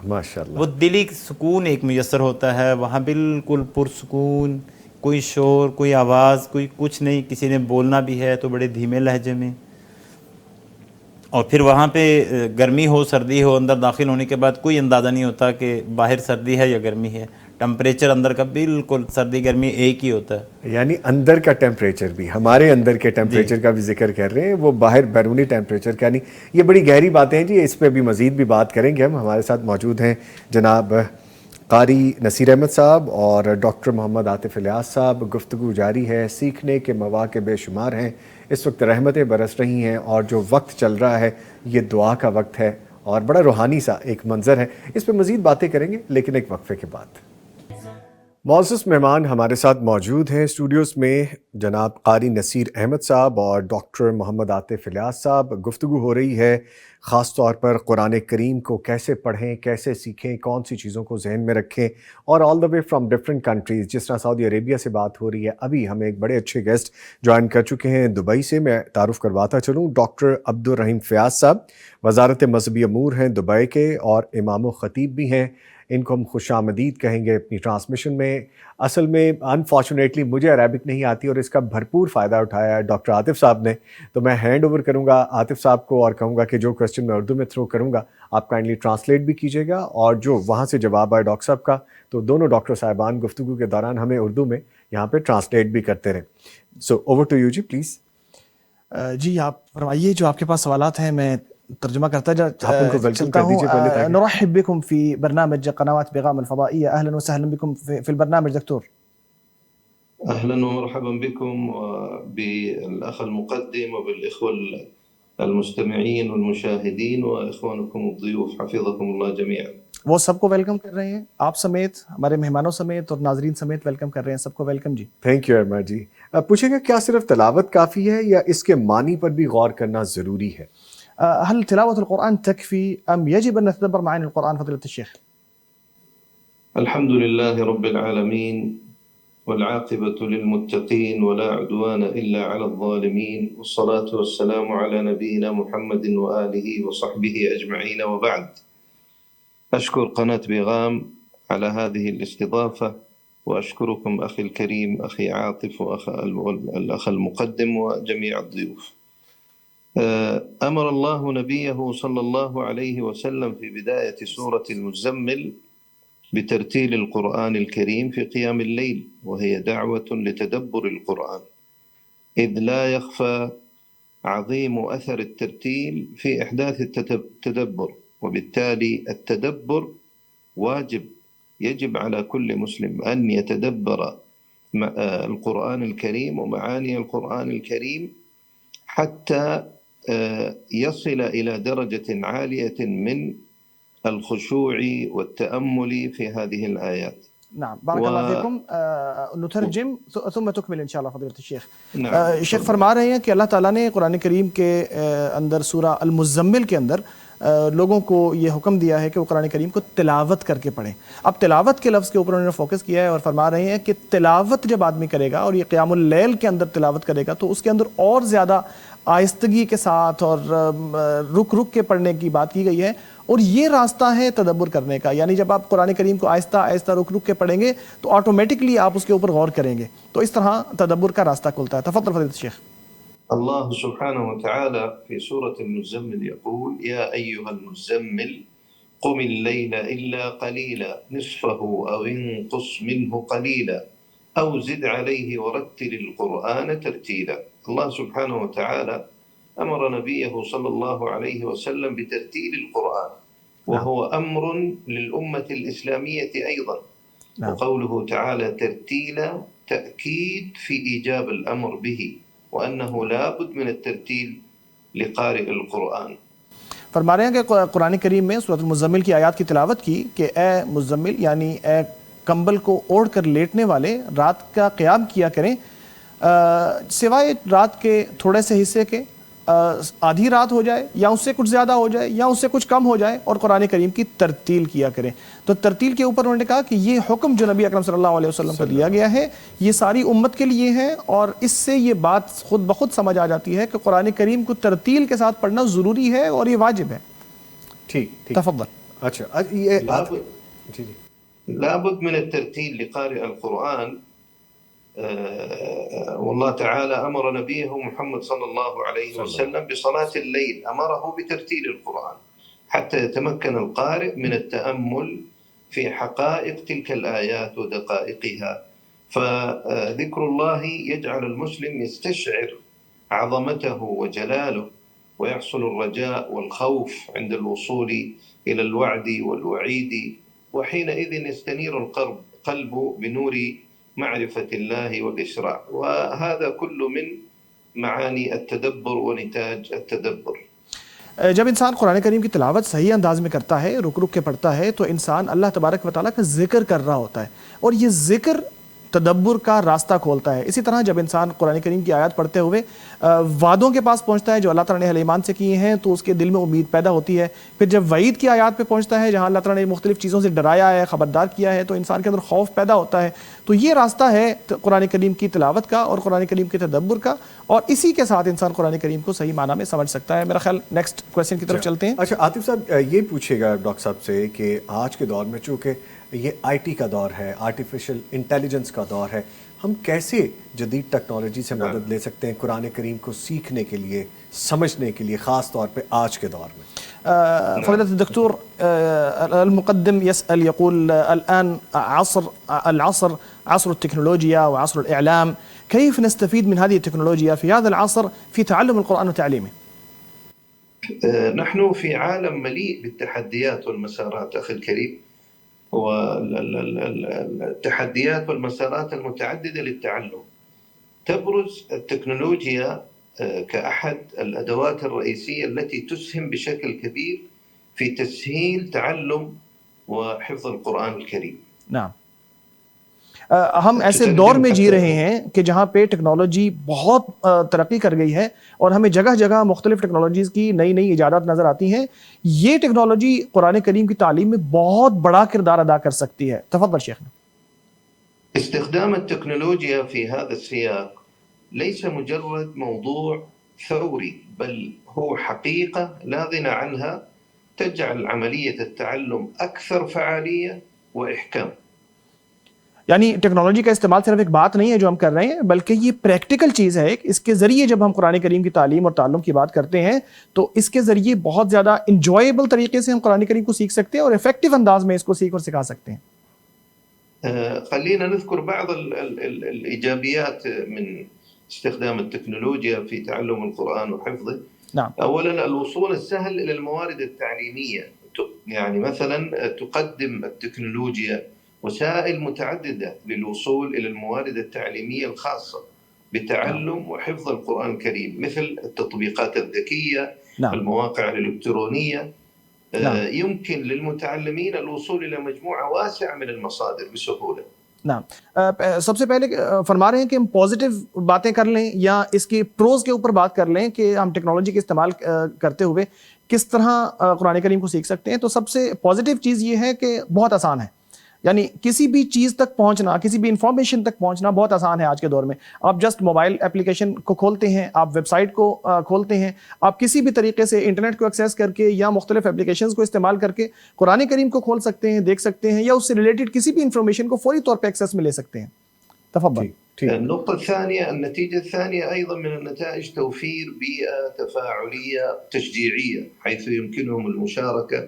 ماشاءاللہ۔ وہ دلی سکون ایک میسر ہوتا ہے وہاں، بالکل پرسکون، کوئی شور، کوئی آواز، کوئی کچھ نہیں، کسی نے بولنا بھی ہے تو بڑے دھیمے لہجے میں، اور پھر وہاں پہ گرمی ہو سردی ہو، اندر داخل ہونے کے بعد کوئی اندازہ نہیں ہوتا کہ باہر سردی ہے یا گرمی ہے، ٹمپریچر اندر کا بالکل سردی گرمی ایک ہی ہوتا ہے۔ یعنی اندر کا ٹیمپریچر بھی، ہمارے اندر کے ٹیمپریچر کا بھی ذکر کر رہے ہیں، وہ باہر بیرونی ٹیمپریچر کا نہیں۔ یہ بڑی گہری باتیں ہیں جی، اس پہ بھی مزید بھی بات کریں گے ہم۔ ہمارے ساتھ موجود ہیں جناب قاری نصیر احمد صاحب اور ڈاکٹر محمد عاطف الیاس صاحب۔ گفتگو جاری ہے، سیکھنے کے مواقع بے شمار ہیں، اس وقت رحمتیں برس رہی ہیں، اور جو وقت چل رہا ہے یہ دعا کا وقت ہے، اور بڑا روحانی سا ایک منظر ہے۔ اس پہ مزید باتیں کریں گے لیکن ایک وقفے کے بعد۔ معزز مہمان ہمارے ساتھ موجود ہیں اسٹوڈیوز میں، جناب قاری نصیر احمد صاحب اور ڈاکٹر محمد عاطف الیاس صاحب۔ گفتگو ہو رہی ہے خاص طور پر قرآن کریم کو کیسے پڑھیں، کیسے سیکھیں، کون سی چیزوں کو ذہن میں رکھیں، اور آل دا وے فرام ڈفرینٹ کنٹریز، جس طرح سعودی عربیہ سے بات ہو رہی ہے۔ ابھی ہمیں ایک بڑے اچھے گیسٹ جوائن کر چکے ہیں دبئی سے، میں تعارف کرواتا چلوں، ڈاکٹر عبد الرحیم فیاض صاحب، وزارت مذہبی امور ہیں دبئی کے اور امام و خطیب بھی ہیں۔ ان کو ہم خوش آمدید کہیں گے اپنی ٹرانسمیشن میں۔ اصل میں انفارچونیٹلی مجھے عربک نہیں آتی اور اس کا بھرپور فائدہ اٹھایا ہے ڈاکٹر عاطف صاحب نے، تو میں ہینڈ اوور کروں گا عاطف صاحب کو اور کہوں گا کہ جو کوسچن میں اردو میں تھرو کروں گا آپ کائنڈلی ٹرانسلیٹ بھی کیجیے گا، اور جو وہاں سے جواب آئے ڈاکٹر صاحب کا تو دونوں ڈاکٹر صاحبان گفتگو کے دوران ہمیں اردو میں یہاں پہ ٹرانسلیٹ بھی کرتے رہیں۔ سو اوور ٹو یو جی پلیز۔ جی آپ فرمائیے، جو آپ کے پاس سوالات ہیں میں ترجمہ کرتا آپ ان کو ویلکم چلتا کر دیجیے ہوں۔ پہلے تاکہ نرحب بكم في برنامج قنوات بغام الفضائية، أهلا وسهلا بكم في البرنامج دكتور. أهلا ومرحبا بكم وبالأخ المقدم وبالإخوة المستمعين والمشاهدين وإخوانكم الضيوف، حفظكم الله جميعا۔ وہ سب کو ویلکم کر رہے ہیں، آپ سمیت، ہمارے مہمانوں سمیت اور ناظرین سمیت ویلکم کر رہے ہیں، سب کو ویلکم جی۔ تھینک یو ویری مچ جی۔ پوچھیں گا کیا صرف تلاوت کافی ہے یا اس کے معنی پر بھی غور کرنا ضروری ہے؟ هل تلاوة القرآن تكفي أم يجب أن نتدبر معاني القرآن فضيلة الشيخ؟ الحمد لله رب العالمين والعاقبة للمتقين ولا عدوان إلا على الظالمين، والصلاة والسلام على نبينا محمد وآله وصحبه أجمعين، وبعد. أشكر قناة بغام على هذه الاستضافة، وأشكركم أخي الكريم أخي عاطف والأخ المقدم وجميع الضيوف. أمر الله نبيه صلى الله عليه وسلم في بداية سورة المزمل بترتيل القرآن الكريم في قيام الليل، وهي دعوة لتدبر القرآن، إذ لا يخفى عظيم أثر الترتيل في إحداث التدبر، وبالتالي التدبر واجب، يجب على كل مسلم أن يتدبر القرآن الكريم ومعاني القرآن الكريم حتى يصل إلى درجة عالية من الخشوع والتأمل في هذه الآيات. نعم بارک اللہ فیکم. نترجم ثم تکمل انشاءاللہ فضیلۃ الشیخ. شیخ فرما رہے ہیں کہ اللہ تعالیٰ نے قرآن کریم کے اندر سورہ المزمل کے اندر لوگوں کو یہ حکم دیا ہے کہ وہ قرآن کریم کو تلاوت کر کے پڑھیں. اب تلاوت کے لفظ کے اوپر انہوں نے فوکس کیا ہے اور فرما رہے ہیں کہ تلاوت جب آدمی کرے گا اور یہ قیام اللیل کے اندر تلاوت کرے گا تو اس کے اندر اور زیادہ آہستگی کے ساتھ اور رک رک کے پڑھنے کی بات کی گئی ہے. اور یہ راستہ ہے تدبر کرنے کا، یعنی جب آپ قرآن کریم کو آہستہ آہستہ رک رک کے پڑھیں گے تو آٹومیٹکلی آپ اس کے اوپر غور کریں گے، تو اس طرح تدبر کا راستہ کھلتا ہے. تفضل فضیلۃ الشیخ. الله سبحانه وتعالى في سورة المزمل يقول: يا أيها المزمل قم الليل إلا قليلا نصفه أو انقص منه قليلا أو زد عليه ورتل القرآن ترتيلا. الله سبحانه وتعالى أمر نبيه صلى الله عليه وسلم بترتيل القرآن، وهو أمر للأمة الإسلامية أيضا. وقوله تعالى ترتيلا تأكيد في إيجاب الأمر به، وأنه لا بد من الترتيل لقارئ القرآن. فرما رہے ہیں کہ قرآن کریم میں سورۃ المزمل کی آیات کی تلاوت کی کہ اے مزمل یعنی اے کمبل کو اوڑھ کر لیٹنے والے رات کا قیام کیا کریں، سوائے رات کے تھوڑے سے حصے کے، آدھی رات ہو جائے یا اس سے کچھ زیادہ ہو جائے یا اس سے کچھ کم ہو جائے، اور قرآن کریم کی ترتیل کیا کریں. تو ترتیل کے اوپر انہوں نے کہا کہ یہ حکم جو نبی اکرم صلی اللہ علیہ وسلم کو دیا گیا ہے یہ ساری امت کے لیے ہے، اور اس سے یہ بات خود بخود سمجھ آ جاتی ہے کہ قرآن کریم کو ترتیل کے ساتھ پڑھنا ضروری ہے اور یہ واجب ہے. ٹھیک. تفضل. اچھا یہ جی لا بد من الترتيل لقارئ القرآن. والله تعالى أمر نبيه محمد صلى الله عليه وسلم بصلاة الليل، أمره بترتيل القرآن حتى يتمكن القارئ من التأمل في حقائق تلك الآيات ودقائقها. فذكر الله يجعل المسلم يستشعر عظمته وجلاله، ويحصل الرجاء والخوف عند الوصول إلى الوعد والوعيد، وحينئذ يستنير القلب بنور معرفة الله والإشراع. وهذا كله من معاني التدبر ونتاج التدبر. جب انسان قرآن کریم کی تلاوت صحیح انداز میں کرتا ہے، رک رک کے پڑھتا ہے، تو انسان اللہ تبارک و تعالیٰ کا ذکر کر رہا ہوتا ہے، اور یہ ذکر تدبر کا راستہ کھولتا ہے. اسی طرح جب انسان قرآن کریم کی آیات پڑھتے ہوئے وعدوں کے پاس پہنچتا ہے جو اللہ تعالیٰ نے اہل ایمان سے کیے ہیں تو اس کے دل میں امید پیدا ہوتی ہے. پھر جب وعید کی آیات پہ پہنچتا ہے جہاں اللہ تعالیٰ نے مختلف چیزوں سے ڈرایا ہے، خبردار کیا ہے، تو انسان کے اندر خوف پیدا ہوتا ہے. تو یہ راستہ ہے قرآن کریم کی تلاوت کا اور قرآن کریم کے تدبر کا، اور اسی کے ساتھ انسان قرآن کریم کو صحیح معنی میں سمجھ سکتا ہے. میرا خیال نیکسٹ کویسچن کی طرف چلتے ہیں. اچھا عاطف صاحب یہ پوچھے گا ڈاکٹر صاحب سے کہ آج کے دور میں چونکہ یہ آئی ٹی کا دور ہے، آرٹیفیشل انٹیلیجنس کا دور ہے، ہم کیسے جدید ٹیکنالوجی سے مدد لے سکتے ہیں قرآن کریم کو سیکھنے کے لیے، سمجھنے کے لیے، خاص طور پہ آج کے دور میں؟ فضيلة الدكتور المقدم يسأل يقول الآن العصر عصر التكنولوجيا وعصر الإعلام، كيف نستفيد من هذه التكنولوجيا في هذا العصر في تعلم القرآن وتعليمه؟ نحن في عالم مليء بالتحديات والمسارات أخي الكريم، والتحديات والمسارات المتعددة للتعلم. تبرز التكنولوجيا كأحد الأدوات الرئيسية التي تسهم بشكل كبير في تسهيل تعلم وحفظ القرآن الكريم. نعم. ہم ایسے دور میں جی رہے ہیں کہ جہاں پہ ٹیکنالوجی بہت ترقی کر گئی ہے اور ہمیں جگہ جگہ مختلف ٹیکنالوجیز کی نئی نئی ایجادات نظر آتی ہیں. یہ ٹیکنالوجی قرآن کریم کی تعلیم میں بہت بڑا کردار ادا کر سکتی ہے. تفضل شیخنا. استخدام التكنولوجيا في هذا السياق ليس مجرد موضوع ثوري، بل هو حقيقة لا غنى عنها تجعل عملية التعلم أكثر فعالية وإحكام. یعنی ٹیکنالوجی کا استعمال صرف ایک بات نہیں ہے جو ہم کر رہے ہیں، بلکہ یہ پریکٹیکل چیز ہے. اس کے ذریعے جب ہم قرآن کریم کی تعلیم اور تعلم کی بات کرتے ہیں تو اس کے ذریعے بہت زیادہ انجوائیبل طریقے سے ہم قرآن کریم کو سیکھ سکتے ہیں اور افیکٹو انداز میں اس کو سیکھ اور سکھا سکتے ہیں. خلينا نذكر بعض الإيجابيات من استخدام التكنولوجيا في تعلم القرآن وحفظه. نعم. أولا الوصول السهل إلى الموارد التعليمية يعني مثلا تقدم التكنولوجيا وسائل متعددة للوصول إلى الموارد التعليمية الخاصة بتعلم وحفظ القرآن الكريم، مثل التطبيقات الذكية، المواقع الإلكترونية. يمكن للمتعلمين الوصول إلى مجموعة واسعة من المصادر بسهولة. نعم، سب سے پہلے فرما رہے ہیں کہ ہم پازیٹیو باتیں کر لیں یا اس کے پروز کے اوپر بات کر لیں کہ ہم ٹیکنالوجی کا استعمال کرتے ہوئے کس طرح قرآن کریم کو سیکھ سکتے ہیں. تو سب سے پازیٹیو چیز یہ ہے کہ بہت آسان ہے. یعنی کسی بھی چیز تک پہنچنا، کسی بھی انفارمیشن تک پہنچنا بہت آسان ہے آج کے دور میں. آپ جسٹ موبائل اپلیکیشن کو کھولتے ہیں، آپ ویب سائٹ کو کھولتے ہیں، آپ کسی بھی طریقے سے انٹرنیٹ کو ایکسیس کر کے یا مختلف اپلیکیشنز کو استعمال کر کے قرآن کریم کو کھول سکتے ہیں، دیکھ سکتے ہیں، یا اس سے ریلیٹڈ کسی بھی انفارمیشن کو فوری طور پہ ایکسیس میں لے سکتے ہیں. تفضل. النقطة الثانية، النتيجة الثانية أيضا من النتائج توفير بيئة تفاعلية تشجيعية، حيث يمكنهم المشاركة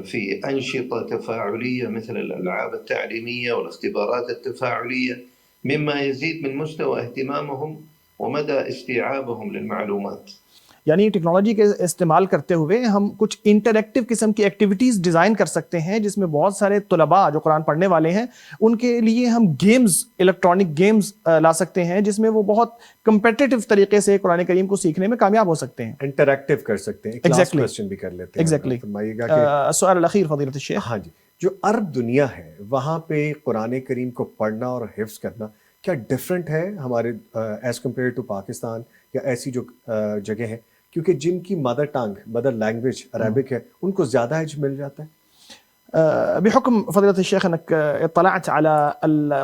في أنشطة تفاعلية مثل الألعاب التعليمية والاختبارات التفاعلية، مما يزيد من مستوى اهتمامهم ومدى استيعابهم للمعلومات. یعنی ٹیکنالوجی کے استعمال کرتے ہوئے ہم کچھ انٹریکٹیو قسم کی ایکٹیویٹیز ڈیزائن کر سکتے ہیں جس میں بہت سارے طلباء جو قرآن پڑھنے والے ہیں ان کے لیے ہم گیمز، الیکٹرانک گیمز لا سکتے ہیں جس میں وہ بہت کمپیٹیٹیو طریقے سے قرآن کریم کو سیکھنے میں کامیاب ہو سکتے ہیں. انٹریکٹیو کر سکتے ہیں، کلاس کوسچن بھی کر لیتے ہیں. ایگزیکٹلی. فرمائیے گا کہ سؤال الاخیر فضیلت الشیخ. ہاں جی، جو عرب دنیا ہے وہاں پہ قرآن کریم کو پڑھنا اور حفظ کرنا کیا ڈفرینٹ ہے ہمارے ایز کمپیئر ٹو پاکستان یا ایسی جو جگہ ہیں، کیونکہ جن کی mother tongue, mother language Arabic ہے، ان کو زیادہ ایج مل جاتا ہے؟ بحكم فضيلة الشيخ أنك اطلعت على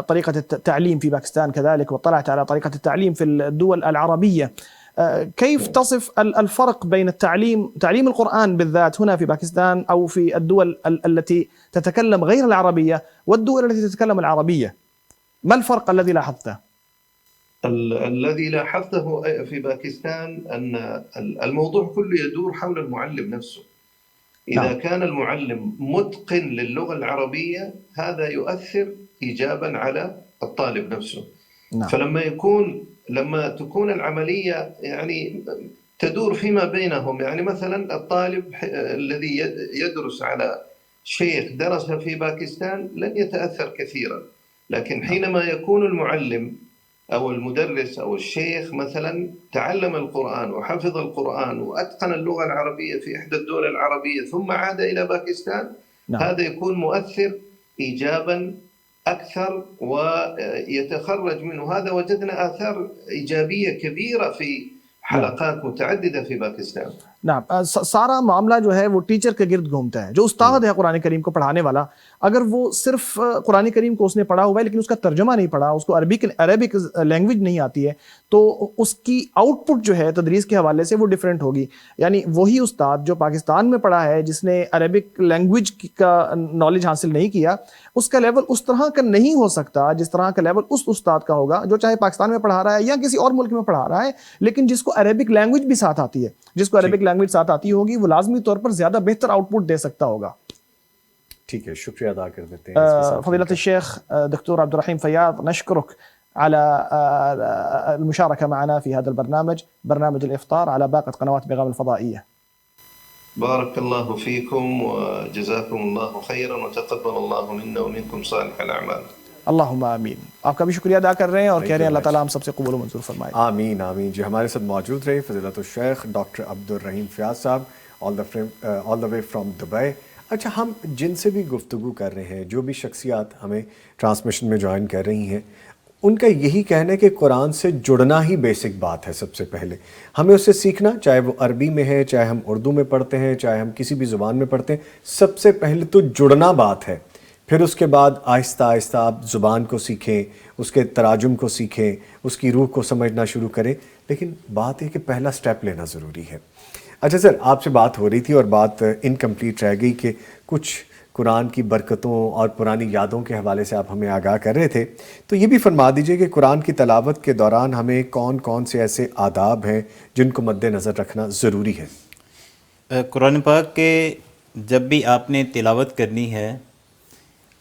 طريقة التعليم في باكستان كذلك، واطلعت على طريقة التعليم في الدول العربية، كيف تصف الفرق بين تعليم القرآن بالذات هنا في باكستان أو في الدول التي تتكلم غير العربية والدول التي تتكلم العربية؟ ما الفرق الذي لاحظته؟ الذي لاحظته في باكستان أن الموضوع كله يدور حول المعلم نفسه. إذا كان المعلم متقن للغة العربية هذا يؤثر إيجابا على الطالب نفسه. فلما تكون العملية يعني تدور فيما بينهم، يعني مثلا الطالب الذي يدرس على شيخ درس في باكستان لن يتأثر كثيرا، لكن حينما يكون المعلم أو المدرس أو الشيخ مثلا تعلم القرآن وحفظ القرآن وأتقن اللغة العربية في إحدى الدول العربية ثم عاد إلى باكستان، هذا يكون مؤثر إيجابا أكثر ويتخرج منه. هذا وجدنا آثار إيجابية كبيرة في حلقات متعددة في باکستان. نعم، سارا معاملہ جو ہے وہ ٹیچر کے گرد گھومتا ہے. جو استاد ہے قرآن کریم کو پڑھانے والا، اگر وہ صرف قرآن کریم کو اس نے پڑھا ہوا ہے لیکن اس کا ترجمہ نہیں پڑھا، اس کو عربک لینگویج نہیں آتی ہے، تو اس کی آؤٹ پٹ جو ہے تدریس کے حوالے سے وہ ڈیفرنٹ ہوگی. یعنی وہی استاد جو پاکستان میں پڑھا ہے، جس نے عربک لینگویج کا نالج حاصل نہیں کیا، اس کا لیول اس طرح کا نہیں ہو سکتا جس طرح کا لیول اس استاد کا ہوگا جو چاہے پاکستان میں پڑھا رہا ہے یا کسی اور ملک میں پڑھا رہا ہے، لیکن جس کو عربک لینگویج بھی ساتھ آتی ہے. جس کو عربک لینگویج ساتھ آتی ہوگی وہ لازمی طور پر زیادہ بہتر آؤٹ پٹ دے سکتا ہوگا. ٹھیک ہے، شکریہ ادا کر دیتے ہیں فضيلة الشيخ دكتور عبد الرحيم فياض. نشكرك على المشاركة معنا في هذا البرنامج، برنامج الإفطار على باقة قنوات بغام الفضائية. بارك الله فيكم وجزاكم الله خيرا وتقبل الله منا ومنكم صالح الأعمال. اللہم آمین. آپ کا بھی شکریہ ادا کر رہے ہیں اور کہہ رہے ہیں اللہ تعالیٰ ہم سب سے قبول و منظور فرمائے. آمین آمین. جی، ہمارے ساتھ موجود رہے فضیلت الشیخ ڈاکٹر عبد الرحیم فیاض صاحب آل دا وے فرام دبئی. اچھا، ہم جن سے بھی گفتگو کر رہے ہیں، جو بھی شخصیات ہمیں ٹرانسمیشن میں جوائن کر رہی ہیں، ان کا یہی کہنا ہے کہ قرآن سے جڑنا ہی بیسک بات ہے. سب سے پہلے ہمیں اس سے سیکھنا، چاہے وہ عربی میں ہے، چاہے ہم اردو میں پڑھتے ہیں، چاہے ہم کسی بھی زبان میں پڑھتے ہیں، سب سے پہلے تو جڑنا بات ہے. پھر اس کے بعد آہستہ آہستہ آپ زبان کو سیکھیں، اس کے تراجم کو سیکھیں، اس کی روح کو سمجھنا شروع کریں، لیکن بات ہے کہ پہلا سٹیپ لینا ضروری ہے. اچھا سر، آپ سے بات ہو رہی تھی اور بات انکمپلیٹ رہ گئی کہ کچھ قرآن کی برکتوں اور پرانی یادوں کے حوالے سے آپ ہمیں آگاہ کر رہے تھے. تو یہ بھی فرما دیجئے کہ قرآن کی تلاوت کے دوران ہمیں کون کون سے ایسے آداب ہیں جن کو مد نظر رکھنا ضروری ہے؟ قرآن پاک کے جب بھی آپ نے تلاوت کرنی ہے،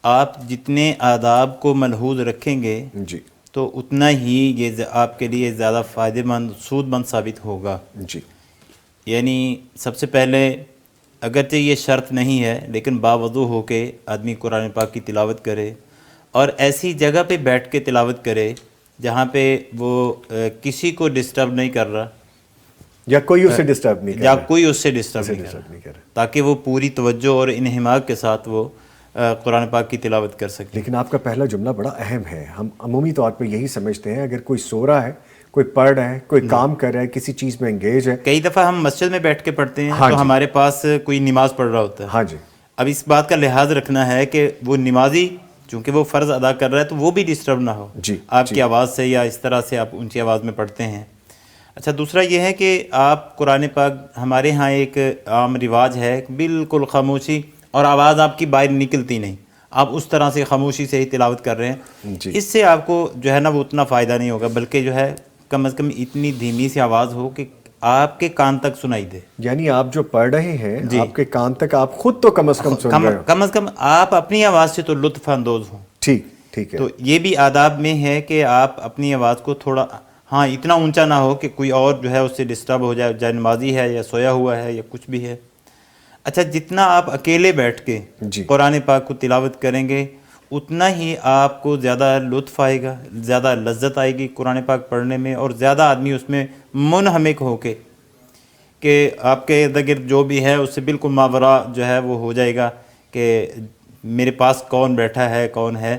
آپ جتنے آداب کو ملحوظ رکھیں گے جی تو اتنا ہی یہ آپ کے لیے زیادہ فائدہ مند، سود مند ثابت ہوگا. جی، یعنی سب سے پہلے اگرچہ یہ شرط نہیں ہے لیکن باوضو ہو کے آدمی قرآن پاک کی تلاوت کرے اور ایسی جگہ پہ بیٹھ کے تلاوت کرے جہاں پہ وہ کسی کو ڈسٹرب نہیں کر رہا یا کوئی اس سے ڈسٹرب نہیں کر یا رہا، کوئی اس سے ڈسٹرب نہیں کر رہا، تاکہ وہ پوری توجہ اور انہماک کے ساتھ وہ قرآن پاک کی تلاوت کر سکے۔ لیکن آپ کا پہلا جملہ بڑا اہم ہے، ہم عمومی طور پہ یہی سمجھتے ہیں اگر کوئی سو رہا ہے، کوئی پڑھ رہا ہے، کوئی کام کر رہا ہے، کسی چیز میں انگیج ہے۔ کئی دفعہ ہم مسجد میں بیٹھ کے پڑھتے ہیں ہاں تو جی، ہمارے پاس کوئی نماز پڑھ رہا ہوتا ہے، ہاں جی، اب اس بات کا لحاظ رکھنا ہے کہ وہ نمازی چونکہ وہ فرض ادا کر رہا ہے تو وہ بھی ڈسٹرب نہ ہو جی، آپ کی آواز سے یا اس طرح سے آپ اونچی آواز میں پڑھتے ہیں۔ اچھا، دوسرا یہ ہے کہ آپ قرآن پاک، ہمارے ہاں ایک عام رواج ہے بالکل خاموشی اور آواز آپ کی باہر نکلتی نہیں، آپ اس طرح سے خاموشی سے ہی تلاوت کر رہے ہیں، جی، اس سے آپ کو جو ہے نا وہ اتنا فائدہ نہیں ہوگا، بلکہ جو ہے کم از کم اتنی دھیمی سی آواز ہو کہ آپ کے کان تک سنائی دے، یعنی آپ جو پڑھ رہے ہیں جی، آپ کے کان تک آپ خود تو کم از کم سن رہے ہو۔ کم از کم آپ اپنی آواز سے تو لطف اندوز ہوں۔ ٹھیک ٹھیک ہے، تو یہ بھی آداب میں ہے کہ آپ اپنی آواز کو تھوڑا، ہاں اتنا اونچا نہ ہو کہ کوئی اور جو ہے اس سے ڈسٹرب ہو جائے، جائے نمازی ہے یا سویا ہوا ہے یا کچھ بھی ہے۔ اچھا، جتنا آپ اکیلے بیٹھ کے جی، قرآن پاک کو تلاوت کریں گے اتنا ہی آپ کو زیادہ لطف آئے گا، زیادہ لذت آئے گی قرآن پاک پڑھنے میں، اور زیادہ آدمی اس میں منہمک ہو کے کہ آپ کے ارد گرد جو بھی ہے اس سے بالکل ماورا جو ہے وہ ہو جائے گا کہ میرے پاس کون بیٹھا ہے کون ہے،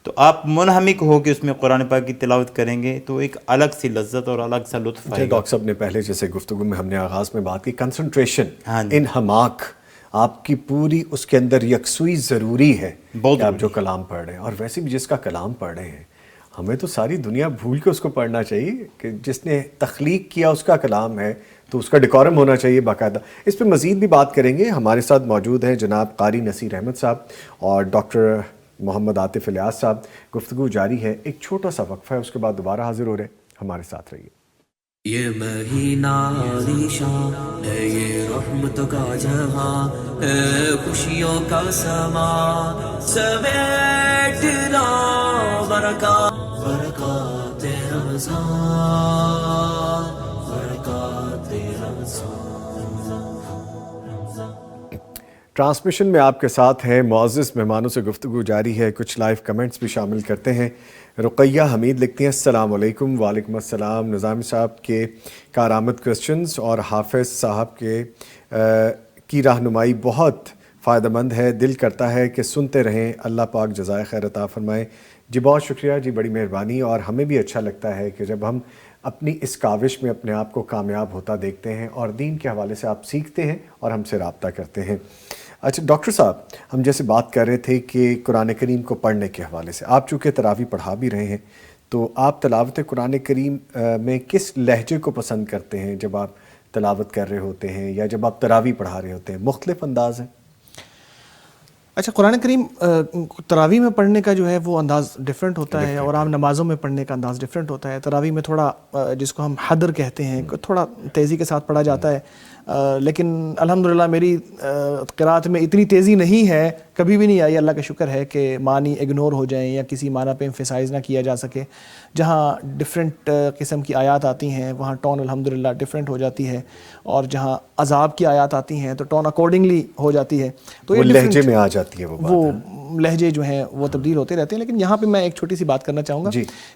تو آپ منہمک ہو کے اس میں قرآن پاک کی تلاوت کریں گے تو ایک الگ سی لذت اور الگ سا لطف آئے گا۔ ڈاکٹر صاحب نے پہلے جیسے گفتگو میں ہم نے آغاز میں بات کی کنسنٹریشن، ہاں جی، انہماک، آپ کی پوری اس کے اندر یکسوئی ضروری ہے بہت کہ آپ جو کلام پڑھ رہے ہیں، اور ویسے بھی جس کا کلام پڑھ رہے ہیں ہمیں تو ساری دنیا بھول کے اس کو پڑھنا چاہیے کہ جس نے تخلیق کیا اس کا کلام ہے تو اس کا ڈیکورم ہونا چاہیے باقاعدہ۔ اس پہ مزید بھی بات کریں گے، ہمارے ساتھ موجود ہیں جناب قاری نصیر احمد صاحب اور ڈاکٹر محمد عاطف الیاس صاحب۔ گفتگو جاری ہے، ایک چھوٹا سا وقفہ ہے، اس کے بعد دوبارہ حاضر ہو رہے ہیں، ہمارے ساتھ رہیے۔ یہ مہینہ عالیشان ہے، یہ رحمت کا جہاں ہے، خوشیوں کا سما سمیٹنا، برکات رمضان، برکات رمضان۔ ٹرانسمیشن میں آپ کے ساتھ ہیں، معزز مہمانوں سے گفتگو جاری ہے، کچھ لائیو کمنٹس بھی شامل کرتے ہیں۔ رقیہ حمید لکھتی ہیں السلام علیکم۔ وعلیکم السلام۔ نظامی صاحب کے کارآمد کوسچنز اور حافظ صاحب کے کی رہنمائی بہت فائدہ مند ہے، دل کرتا ہے کہ سنتے رہیں، اللہ پاک جزائے خیر عطا فرمائے۔ جی بہت شکریہ جی، بڑی مہربانی، اور ہمیں بھی اچھا لگتا ہے کہ جب ہم اپنی اس کاوش میں اپنے آپ کو کامیاب ہوتا دیکھتے ہیں اور دین کے حوالے سے آپ سیکھتے ہیں اور ہم سے رابطہ کرتے ہیں۔ اچھا ڈاکٹر صاحب، ہم جیسے بات کر رہے تھے کہ قرآن کریم کو پڑھنے کے حوالے سے، آپ چونکہ تراویح پڑھا بھی رہے ہیں تو آپ تلاوت قرآن کریم میں کس لہجے کو پسند کرتے ہیں جب آپ تلاوت کر رہے ہوتے ہیں یا جب آپ تراویح پڑھا رہے ہوتے ہیں؟ مختلف انداز ہیں؟ اچھا، قرآن کریم تراویح میں پڑھنے کا جو ہے وہ انداز ڈیفرنٹ ہوتا ہے، اور عام نمازوں میں پڑھنے کا انداز ڈیفرنٹ ہوتا ہے۔ تراویح میں تھوڑا جس کو ہم حدر کہتے ہیں، تھوڑا تیزی کے ساتھ پڑھا جاتا ہے، لیکن الحمدللہ میری قرأت میں اتنی تیزی نہیں ہے، کبھی بھی نہیں آئی، اللہ کا شکر ہے کہ معنی اگنور ہو جائیں یا کسی معنی پہ ایمفیسائز نہ کیا جا سکے۔ جہاں ڈفرینٹ قسم کی آیات آتی ہیں وہاں ٹون الحمدللہ ڈفرینٹ ہو جاتی ہے، اور جہاں عذاب کی آیات آتی ہیں تو ٹون اکارڈنگلی ہو جاتی ہے، تو وہ لہجے میں آ جاتی ہے وہ لہجے جو ہیں وہ تبدیل ہوتے رہتے ہیں۔ لیکن یہاں پہ میں ایک چھوٹی سی بات کرنا چاہوں گا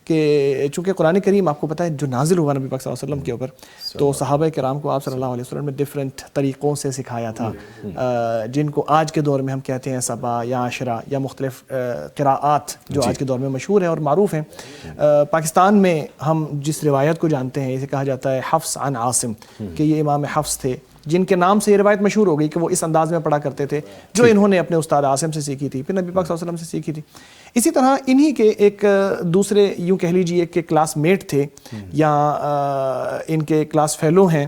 کہ چونکہ قرآن کریم آپ کو پتہ ہے جو نازل ہوا نبی پاک صلی اللہ علیہ وسلم کے اوپر، تو صحابہ کرام کو آپ صلی اللہ علیہ وسلم نے ڈفرینٹ طریقوں سے سکھایا تھا، جن کو آج کے دور میں ہم کہتے ہیں سبا یا عشرہ یا مختلف قراءات جو آج کے دور میں مشہور ہیں اور معروف ہیں۔ پاکستان میں ہم جس روایت کو جانتے ہیں اسے کہا جاتا ہے حفص عن عاصم، کہ یہ امام حفص تھے جن کے نام سے یہ روایت مشہور ہو گئی کہ وہ اس انداز میں پڑھا کرتے تھے جو انہوں نے اپنے استاد عاصم سے سیکھی تھی، پھر نبی پاک صلی اللہ علیہ وسلم سے سیکھی تھی۔ اسی طرح انہی کے ایک دوسرے یوں کہہ لیجیے کہ کلاس میٹ تھے یا ان کے کلاس فیلو ہیں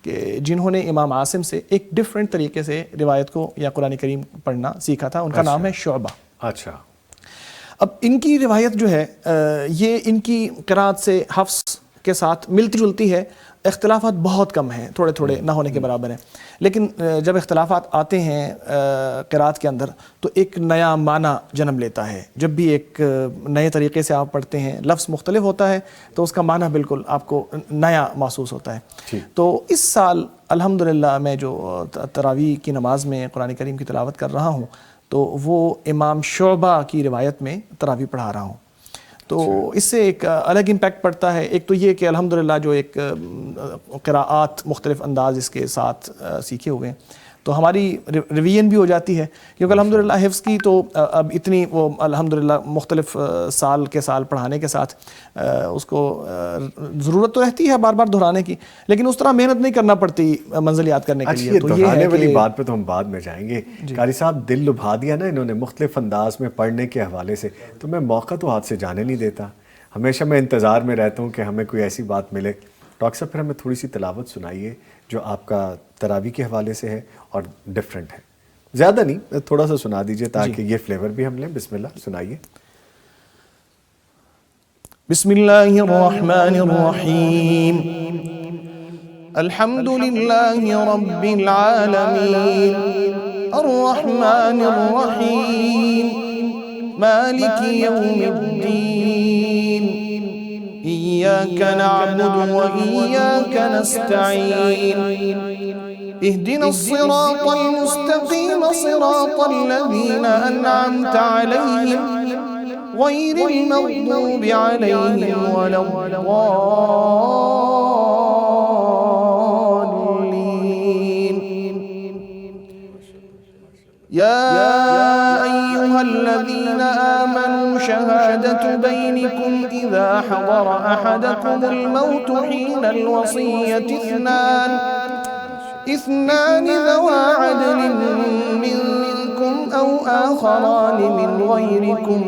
کہ جنہوں نے امام عاصم سے ایک ڈفرینٹ طریقے سے روایت کو یا قرآن کریم پڑھنا سیکھا تھا، ان کا نام ہے شعبہ۔ اچھا، اب ان کی روایت جو ہے یہ ان کی قرأت سے حفص کے ساتھ ملتی جلتی ہے، اختلافات بہت کم ہیں، تھوڑے تھوڑے نہ ہونے کے برابر ہیں، لیکن جب اختلافات آتے ہیں قرات کے اندر تو ایک نیا معنی جنم لیتا ہے. جب بھی ایک نئے طریقے سے آپ پڑھتے ہیں، لفظ مختلف ہوتا ہے تو اس کا معنی بالکل آپ کو نیا محسوس ہوتا ہے. تو اس سال الحمدللہ میں جو تراویح کی نماز میں قرآن کریم کی تلاوت کر رہا ہوں تو وہ امام شعبہ کی روایت میں تراویح پڑھا رہا ہوں. تو اس سے ایک الگ امپیکٹ پڑتا ہے. ایک تو یہ کہ الحمدللہ جو ایک قراءات مختلف انداز اس کے ساتھ سیکھے ہوئے ہیں تو ہماری ریویژن بھی ہو جاتی ہے، کیونکہ الحمدللہ حفظ کی تو اب اتنی وہ الحمدللہ مختلف سال کے سال پڑھانے کے ساتھ اس کو ضرورت تو رہتی ہے بار بار دہرانے کی، لیکن اس طرح محنت نہیں کرنا پڑتی منزل یاد کرنے کے لیے. تو یہ دہرانے والی بات پہ تو ہم بعد میں جائیں گے. قاری صاحب دل لبھا دیا نا انہوں نے مختلف انداز میں پڑھنے کے حوالے سے، تو میں موقع تو ہاتھ سے جانے نہیں دیتا. ہمیشہ میں انتظار میں رہتا ہوں کہ ہمیں کوئی ایسی بات ملے. ڈاکٹر صاحب پھر ہمیں تھوڑی سی تلاوت سنائیے جو آپ کا تراویح کے حوالے سے ہے اور ڈفرینٹ ہے. زیادہ نہیں، تھوڑا سا سنا دیجئے تاکہ یہ فلیور بھی ہم لیں. بسم اللہ سنائیے. بسم اللہ الرحمن الرحیم. الحمد للہ رب العالمین الرحمن الرحیم مالک یوم الدین إياك نعبد وإياك نستعين اهدنا الصراط المستقيم صراط الذين أنعمت عليهم غير المغضوب عليهم ولا الضالين. يا أيها الذين آمنوا شهادة بينكم إذا حضر أحدكم الموت حين الوصية اثنان ذوى عدل منكم أو آخران من غيركم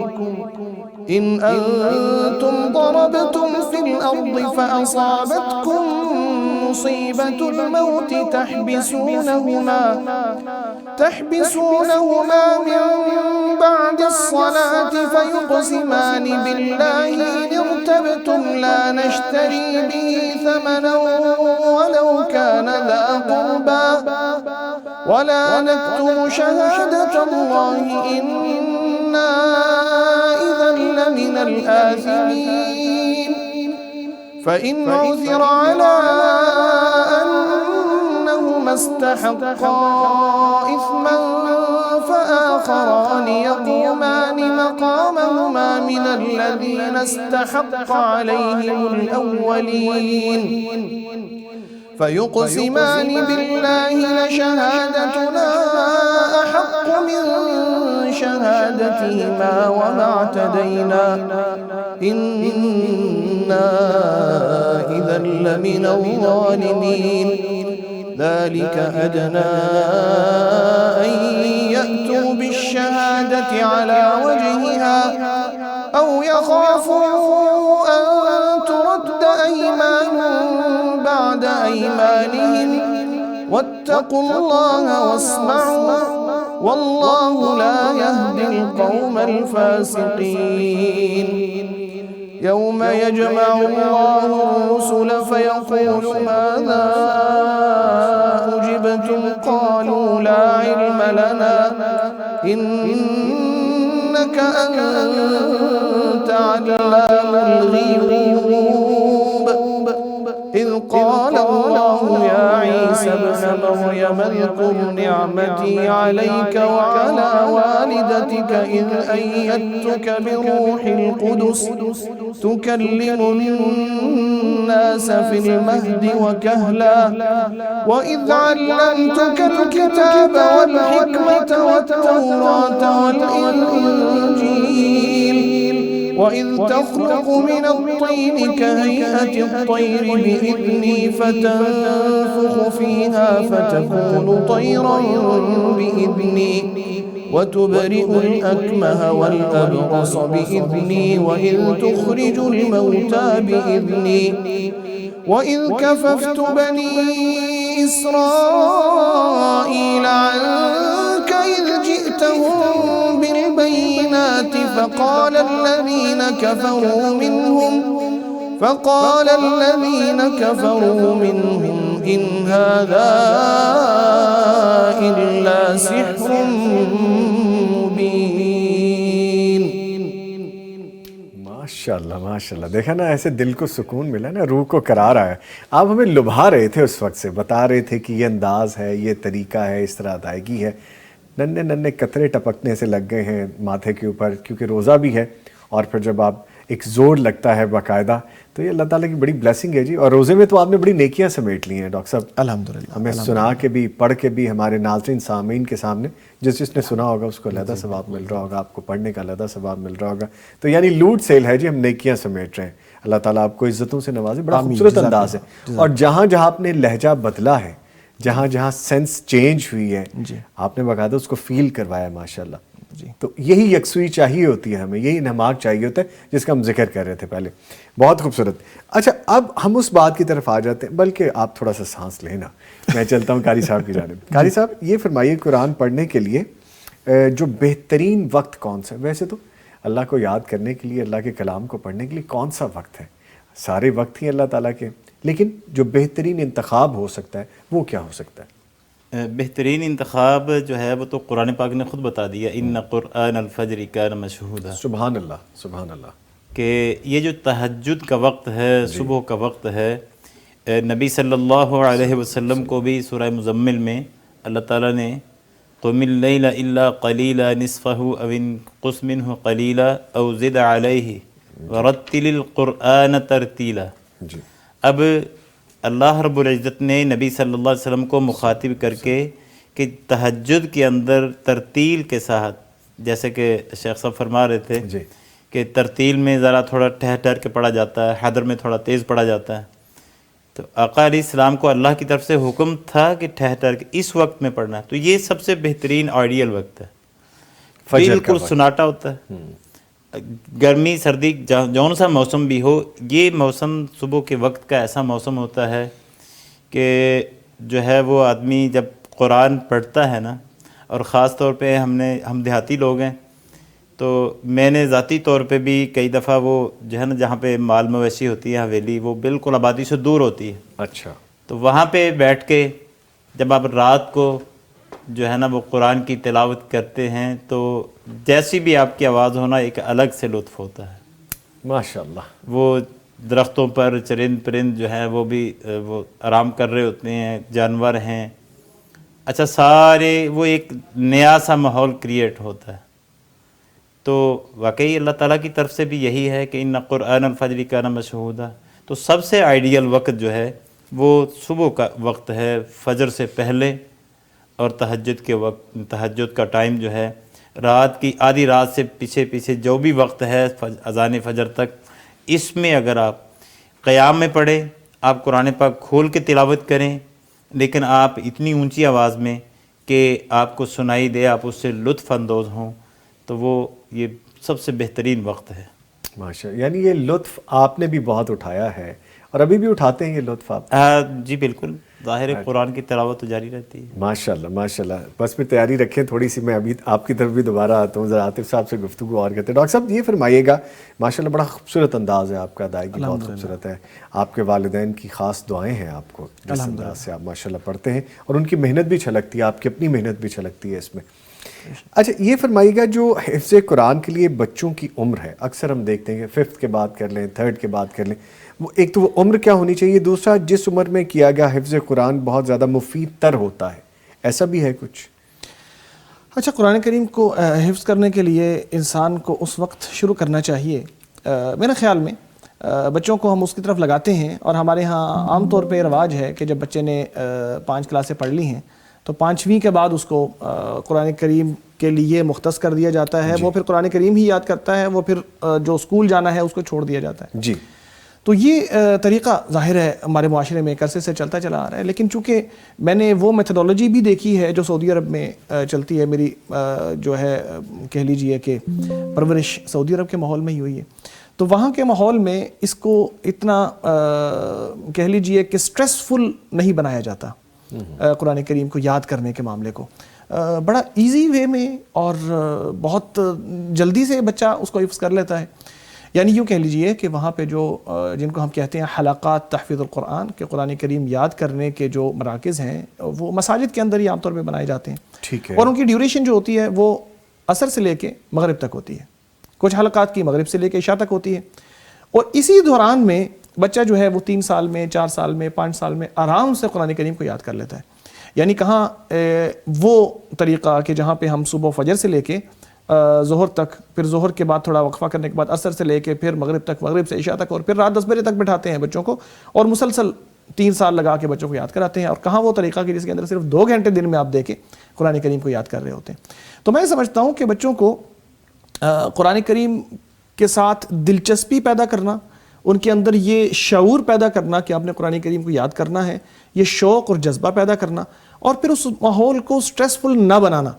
إن أنتم ضربتم في الأرض فأصابتكم مصيبة الموت تحبسونهما من بعد الصلاة فيقسمان بالله إن ارتبتم لا نشتري به ثمنا ولو كان ذا قربى ولا نكتم شهادة الله إنا إذا لمن الآثمين. فإن عثر على أنهما استحقا إثما فآخران يقومان مقامهما من الذين استحق عليهم الأولين فيقسمان بالله لشهادتنا أحق من شهادتهما وما اعتدينا إنا إذا لمن الظالمين. ذلك أدنى أن يأتوا بالشهادة على وجهها أو يخافوا أن ترد أيمان بعد أيمانهم واتقوا الله واسمعوا والله لا يهدي القوم الفاسقين. يوم يجمع الله الرسل فيقول ماذا أجبتم قالوا لا علم لنا إنك أنت علام الغيوب. إذ قال الله يا عيسى ابن مريم اذكر نعمتي عليك وعلى والدتك إذ أيدتك بروح القدس تكلم الناس في المهد وكهلا وإذ علمتك الكتاب والحكمة والتوراة والإنجيل وإذ تخلق من الطين كهيئة الطير بإذني فتنفخ فيها فتكون طيرا بإذني وتبرئ الأكمه والأبرص بإذني وإذ تخرج الموتى بإذني وإذ كففت بني إسرائيل عنك إذ جئتهم بالبينات فقال الذين كفروا منهم فقال الذين كفروا منهم إن هذا إلا سحر مبين. ماشاءاللہ ماشاءاللہ، دیکھا نا ایسے دل کو سکون ملا نا، روح کو قرار آیا. آپ ہمیں لبھا رہے تھے اس وقت سے، بتا رہے تھے کہ یہ انداز ہے، یہ طریقہ ہے، اس طرح ادائیگی ہے. ننے ننے قطرے ٹپکنے سے لگ گئے ہیں ماتھے کے اوپر، کیونکہ روزہ بھی ہے اور پھر جب آپ ایک زور لگتا ہے باقاعدہ تو یہ اللہ تعالیٰ کی بڑی بلیسنگ ہے جی. اور روزے میں تو آپ نے بڑی نیکیاں سمیٹ لی ہیں ڈاکٹر صاحب الحمدللہ. ہمیں سنا کے بھی، پڑھ کے بھی، ہمارے ناظرین سامعین کے سامنے جس نے سنا ہوگا اس کو علیحدہ ثواب مل رہا ہوگا، آپ کو پڑھنے کا علیحدہ ثواب مل رہا ہوگا. تو یعنی لوٹ سیل ہے جی، ہم نیکیاں سمیٹ رہے ہیں. اللہ تعالیٰ آپ کو عزتوں سے نوازے. بڑا خوبصورت انداز ہے. اور جہاں جہاں آپ نے لہجہ بدلا ہے، جہاں جہاں سینس چینج ہوئی ہے، آپ نے باقاعدہ اس کو فیل کروایا ماشاءاللہ. تو یہی یکسوئی چاہیے ہوتی ہے ہمیں، یہی انہماک چاہیے ہوتا ہے جس کا ہم ذکر کر رہے تھے پہلے. بہت خوبصورت. اچھا اب ہم اس بات کی طرف آ جاتے ہیں، بلکہ آپ تھوڑا سا سانس لینا، میں چلتا ہوں قاری صاحب کی جانب. قاری صاحب یہ فرمائیے، قرآن پڑھنے کے لیے جو بہترین وقت کون سا ہے؟ ویسے تو اللہ کو یاد کرنے کے لیے، اللہ کے کلام کو پڑھنے کے لیے کون سا وقت ہے؟ سارے وقت ہی اللہ تعالیٰ کے، لیکن جو بہترین انتخاب ہو سکتا ہے وہ کیا ہو سکتا ہے؟ بہترین انتخاب جو ہے وہ تو قرآن پاک نے خود بتا دیا، ان قرآن الفجر کان مشہودا. سبحان اللہ سبحان اللہ. کہ یہ جو تہجد کا وقت ہے، صبح کا وقت ہے، نبی صلی اللہ علیہ وسلم کو بھی سورہ مزمل میں اللہ تعالیٰ نے قم اللیل الا قلیلا نصفہ او انقص منہ قلیلا او زد علیہ ورتل القرآن ترتیلا. اب اللہ رب العزت نے نبی صلی اللہ علیہ وسلم کو مخاطب کر کے کہ تہجد کے اندر ترتیل کے ساتھ، جیسے کہ شیخ صاحب فرما رہے تھے کہ ترتیل میں ذرا تھوڑا ٹھہر ٹھہر کے پڑھا جاتا ہے، حدر میں تھوڑا تیز پڑھا جاتا ہے. تو آقا علیہ السلام کو اللہ کی طرف سے حکم تھا کہ ٹھہر ٹھہر کے اس وقت میں پڑھنا ہے. تو یہ سب سے بہترین آئیڈیل وقت ہے. بالکل سناٹا ہوتا ہے، گرمی سردی جون سا موسم بھی ہو، یہ موسم صبح کے وقت کا ایسا موسم ہوتا ہے کہ جو ہے وہ آدمی جب قرآن پڑھتا ہے نا، اور خاص طور پہ ہم دیہاتی لوگ ہیں، تو میں نے ذاتی طور پہ بھی کئی دفعہ وہ جو ہے نا جہاں پہ مال مویشی ہوتی ہے حویلی، وہ بالکل آبادی سے دور ہوتی ہے. اچھا. تو وہاں پہ بیٹھ کے جب آپ رات کو جو ہے نا وہ قرآن کی تلاوت کرتے ہیں تو جیسی بھی آپ کی آواز ہونا ایک الگ سے لطف ہوتا ہے ماشاءاللہ. وہ درختوں پر چرند پرند جو ہیں وہ بھی وہ آرام کر رہے ہوتے ہیں، جانور ہیں. اچھا سارے وہ ایک نیا سا ماحول کریٹ ہوتا ہے. تو واقعی اللہ تعالیٰ کی طرف سے بھی یہی ہے کہ ان قرآن الفجر کان مشہودا. تو سب سے آئیڈیل وقت جو ہے وہ صبح کا وقت ہے، فجر سے پہلے، اور تہجد کے وقت، تہجد کا ٹائم جو ہے رات کی آدھی رات سے پیچھے جو بھی وقت ہے اذان فجر تک، اس میں اگر آپ قیام میں پڑھیں، آپ قرآن پاک کھول کے تلاوت کریں، لیکن آپ اتنی اونچی آواز میں کہ آپ کو سنائی دے، آپ اس سے لطف اندوز ہوں، تو وہ یہ سب سے بہترین وقت ہے. ماشاء، یعنی یہ لطف آپ نے بھی بہت اٹھایا ہے اور ابھی بھی اٹھاتے ہیں یہ لطف آپ؟ جی بالکل، ظاہر قرآن کی تلاوت تو جاری رہتی ہے. ماشاءاللہ ماشاءاللہ. بس پھر تیاری رکھیں تھوڑی سی، میں ابھی آپ کی طرف بھی دوبارہ آتا ہوں، ذرا عاطف صاحب سے گفتگو اور کرتے ہیں. ڈاکٹر صاحب یہ فرمائیے گا، ماشاءاللہ بڑا خوبصورت انداز ہے آپ کا، ادائیگی بہت خوبصورت ہے. آپ کے والدین کی خاص دعائیں ہیں آپ کو، جس انداز سے آپ ماشاءاللہ پڑھتے ہیں، اور ان کی محنت بھی چھلکتی ہے، آپ کی اپنی محنت بھی چھلکتی ہے اس میں. اچھا یہ فرمائیے گا، جو حفظ قرآن کے لیے بچوں کی عمر ہے، اکثر ہم دیکھتے ہیں کہ 5th کے بعد کر لیں، 3rd کے بعد کر لیں، وہ ایک تو وہ عمر کیا ہونی چاہیے، دوسرا جس عمر میں کیا گیا حفظ قرآن بہت زیادہ مفید تر ہوتا ہے، ایسا بھی ہے کچھ؟ اچھا، قرآن کریم کو حفظ کرنے کے لیے انسان کو اس وقت شروع کرنا چاہیے. میرے خیال میں بچوں کو ہم اس کی طرف لگاتے ہیں، اور ہمارے ہاں عام طور پہ رواج ہے کہ جب بچے نے 5 کلاسیں پڑھ لی ہیں تو 5ویں کے بعد اس کو قرآن کریم کے لیے مختص کر دیا جاتا ہے. وہ پھر قرآن کریم ہی یاد کرتا ہے، وہ پھر جو اسکول جانا ہے اس کو چھوڑ دیا جاتا ہے. جی. تو یہ طریقہ ظاہر ہے ہمارے معاشرے میں ایک عرصے سے چلتا چلا آ رہا ہے، لیکن چونکہ میں نے وہ میتھڈولوجی بھی دیکھی ہے جو سعودی عرب میں چلتی ہے، میری جو ہے کہہ لیجئے کہ پرورش سعودی عرب کے ماحول میں ہی ہوئی ہے، تو وہاں کے ماحول میں اس کو اتنا کہہ لیجئے کہ سٹریسفل نہیں بنایا جاتا قرآن کریم کو یاد کرنے کے معاملے کو. بڑا ایزی وے میں اور بہت جلدی سے بچہ اس کو حفظ کر لیتا ہے. یعنی یوں کہہ لیجئے کہ وہاں پہ جو جن کو ہم کہتے ہیں حلقات تحفیظ القرآن کہ قرآن کریم یاد کرنے کے جو مراکز ہیں وہ مساجد کے اندر ہی عام طور پہ بنائے جاتے ہیں. ٹھیک ہے. اور ان کی ڈیوریشن جو ہوتی ہے وہ عصر سے لے کے مغرب تک ہوتی ہے. کچھ حلقات کی مغرب سے لے کے عشاء تک ہوتی ہے. اور اسی دوران میں بچہ جو ہے وہ 3 سال میں 4 سال میں 5 سال میں آرام سے قرآن کریم کو یاد کر لیتا ہے. یعنی کہاں وہ طریقہ کہ جہاں پہ ہم صبح فجر سے لے کے ظہر تک، پھر ظہر کے بعد تھوڑا وقفہ کرنے کے بعد عصر سے لے کے پھر مغرب تک، مغرب سے عشاء تک، اور پھر رات 10 بجے تک بٹھاتے ہیں بچوں کو اور مسلسل 3 سال لگا کے بچوں کو یاد کراتے ہیں. اور کہاں وہ طریقہ کہ جس کے اندر صرف 2 گھنٹے دن میں آپ دے کے قرآن کریم کو یاد کر رہے ہوتے ہیں. تو میں سمجھتا ہوں کہ بچوں کو قرآن کریم کے ساتھ دلچسپی پیدا کرنا، ان کے اندر یہ شعور پیدا کرنا کہ آپ نے قرآن کریم کو یاد کرنا ہے، یہ شوق اور جذبہ پیدا کرنا، اور پھر اس ماحول کو سٹریسفل نہ بنانا.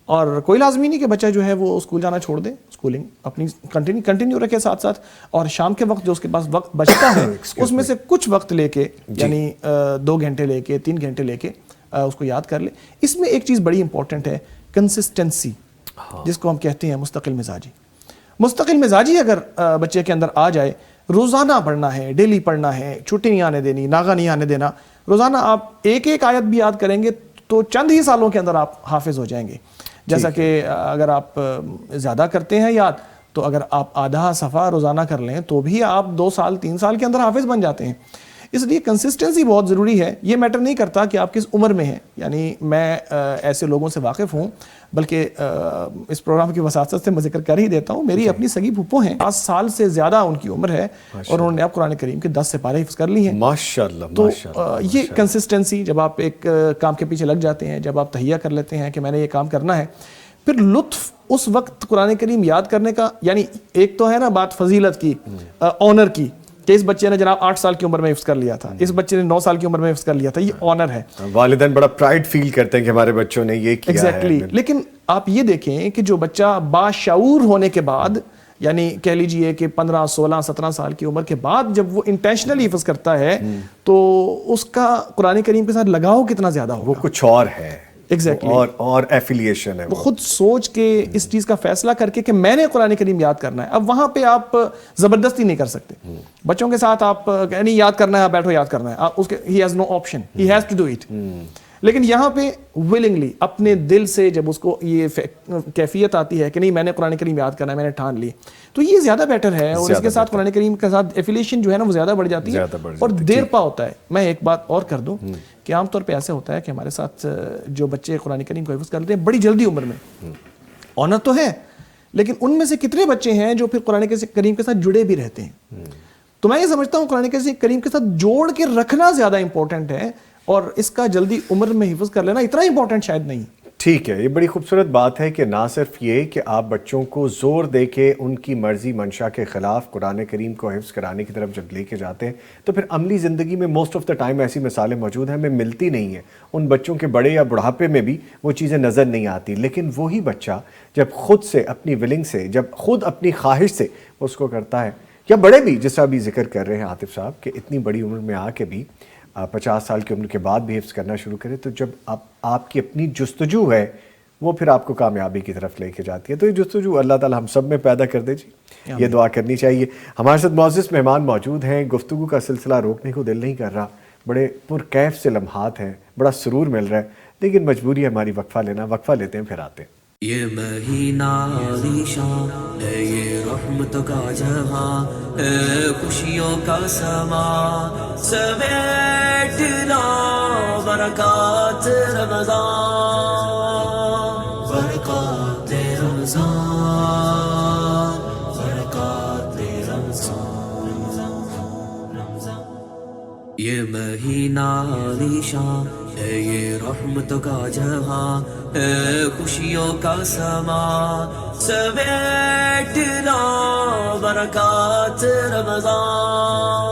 اور کوئی لازمی نہیں کہ بچہ جو ہے وہ اسکول جانا چھوڑ دے، اسکولنگ اپنی کنٹینیو رکھے ساتھ ساتھ، اور شام کے وقت جو اس کے پاس وقت بچتا ہے اس میں سے کچھ وقت لے کے یعنی 2 گھنٹے لے کے 3 گھنٹے لے کے اس کو یاد کر لے. اس میں ایک چیز بڑی امپورٹنٹ ہے، کنسسٹنسی، جس کو ہم کہتے ہیں مستقل مزاجی. مستقل مزاجی اگر بچے کے اندر آ جائے، روزانہ پڑھنا ہے، ڈیلی پڑھنا ہے، چھٹی نہیں آنے دینی، ناغہ نہیں آنے دینا، روزانہ آپ ایک آیت بھی یاد کریں گے تو چند ہی سالوں کے اندر آپ حافظ ہو جائیں گے. جیسا کہ اگر آپ زیادہ کرتے ہیں یاد تو اگر آپ آدھا صفحہ روزانہ کر لیں تو بھی آپ 2 سال 3 سال کے اندر حافظ بن جاتے ہیں. اس لیے کنسسٹنسی بہت ضروری ہے. یہ میٹر نہیں کرتا کہ آپ کس عمر میں ہیں. یعنی میں ایسے لوگوں سے واقف ہوں، بلکہ اس پروگرام کی وساطت سے میں ذکر کر ہی دیتا ہوں، میری اپنی سگی پھوپھو ہیں، 5 سال سے زیادہ ان کی عمر ہے اور انہوں نے اب قرآن کریم کے 10 سپارے حفظ کر لی ہیں. ماشاءاللہ. تو یہ کنسسٹنسی جب آپ ایک کام کے پیچھے لگ جاتے ہیں، جب آپ تہیہ کر لیتے ہیں کہ میں نے یہ کام کرنا ہے، پھر لطف اس وقت قرآن کریم یاد کرنے کا، یعنی ایک تو ہے نا بات فضیلت کی، آنر کی، کہ اس بچے نے جناب 8 سال کی عمر میں حفظ کر لیا تھا، اس بچے نے 9 سال کی عمر میں حفظ کر لیا تھا، یہ آنر ہے. والدین بڑا پرائڈ فیل کرتے ہیں کہ ہمارے بچوں نے یہ کیا ایگزیکٹلی. لیکن آپ یہ دیکھیں کہ جو بچہ باشعور ہونے کے بعد، یعنی کہہ لیجئے کہ 15 16 17 سال کی عمر کے بعد جب وہ انٹینشنلی حفظ کرتا ہے تو اس کا قرآن کریم کے ساتھ لگاؤ کتنا زیادہ ہوگا. وہ کچھ اور ہے. ایگزیکٹلی. اور ایفیلیشن ہے. وہ خود سوچ کے اس چیز کا فیصلہ کر کے کہ میں نے قرآن کریم یاد کرنا ہے. اب وہاں پہ آپ زبردستی نہیں کر سکتے. بچوں کے ساتھ آپ نہیں یاد کرنا ہے، آپ بیٹھو یاد کرنا ہے، اس کے he has no option, he has to do it. لیکن یہاں پہ ولنگلی اپنے دل سے جب اس کو یہ کیفیت آتی ہے کہ نہیں میں نے قرآن کریم یاد کرنا ہے، میں نے ٹھان لی، تو یہ زیادہ بیٹر ہے. اور اس کے ساتھ قرآن کریم کے ساتھ ایفیلیشن جو ہے نا وہ زیادہ بڑھ جاتی ہے اور دیر پا ہوتا ہے. میں ایک بات اور کر دوں کہ عام طور پہ ایسے ہوتا ہے کہ ہمارے ساتھ جو بچے قرآن کریم کو حفظ کرتے ہیں بڑی جلدی عمر میں، آنر تو ہے، لیکن ان میں سے کتنے بچے ہیں جو پھر قرآن کریم کے ساتھ جڑے بھی رہتے ہیں. تو میں یہ سمجھتا ہوں قرآن کریم کے ساتھ جوڑ کے رکھنا زیادہ امپورٹنٹ ہے، اور اس کا جلدی عمر میں حفظ کر لینا اتنا امپورٹنٹ شاید نہیں. ٹھیک ہے. یہ بڑی خوبصورت بات ہے کہ نہ صرف یہ کہ آپ بچوں کو زور دے کے ان کی مرضی منشا کے خلاف قرآن کریم کو حفظ کرانے کی طرف جب لے کے جاتے ہیں تو پھر عملی زندگی میں موسٹ آف دا ٹائم ایسی مثالیں موجود ہیں، ہمیں ملتی نہیں ہیں. ان بچوں کے بڑے یا بڑھاپے میں بھی وہ چیزیں نظر نہیں آتی، لیکن وہی بچہ جب خود سے اپنی ولنگ سے، جب خود اپنی خواہش سے اس کو کرتا ہے، یا بڑے بھی جس طرح بھی ذکر کر رہے ہیں عاطف صاحب کہ اتنی بڑی عمر میں آ کے بھی 50 سال کی عمر کے بعد بھی حفظ کرنا شروع کرے، تو جب آپ کی اپنی جستجو ہے وہ پھر آپ کو کامیابی کی طرف لے کے جاتی ہے. تو یہ جستجو اللہ تعالی ہم سب میں پیدا کر دے. جی یہ دعا کرنی چاہیے. ہمارے ساتھ معزز مہمان موجود ہیں. گفتگو کا سلسلہ روکنے کو دل نہیں کر رہا، بڑے پرکیف سے لمحات ہیں، بڑا سرور مل رہا ہے، لیکن مجبوری ہے ہماری وقفہ لینا. وقفہ لیتے ہیں پھر آتے ہیں. یہ مہینہ عالیشاں ہے، یہ رحمت کا جہاں ہے، خوشیوں کا سما سمیٹ لا برکات رمضان، برکات رمضان، برکات رمضان. یہ مہینہ عالیشاں ہے، یہ رحمت کا جہاں ہے، خوشیوں کا سما سمیٹ لا برکات رمضان،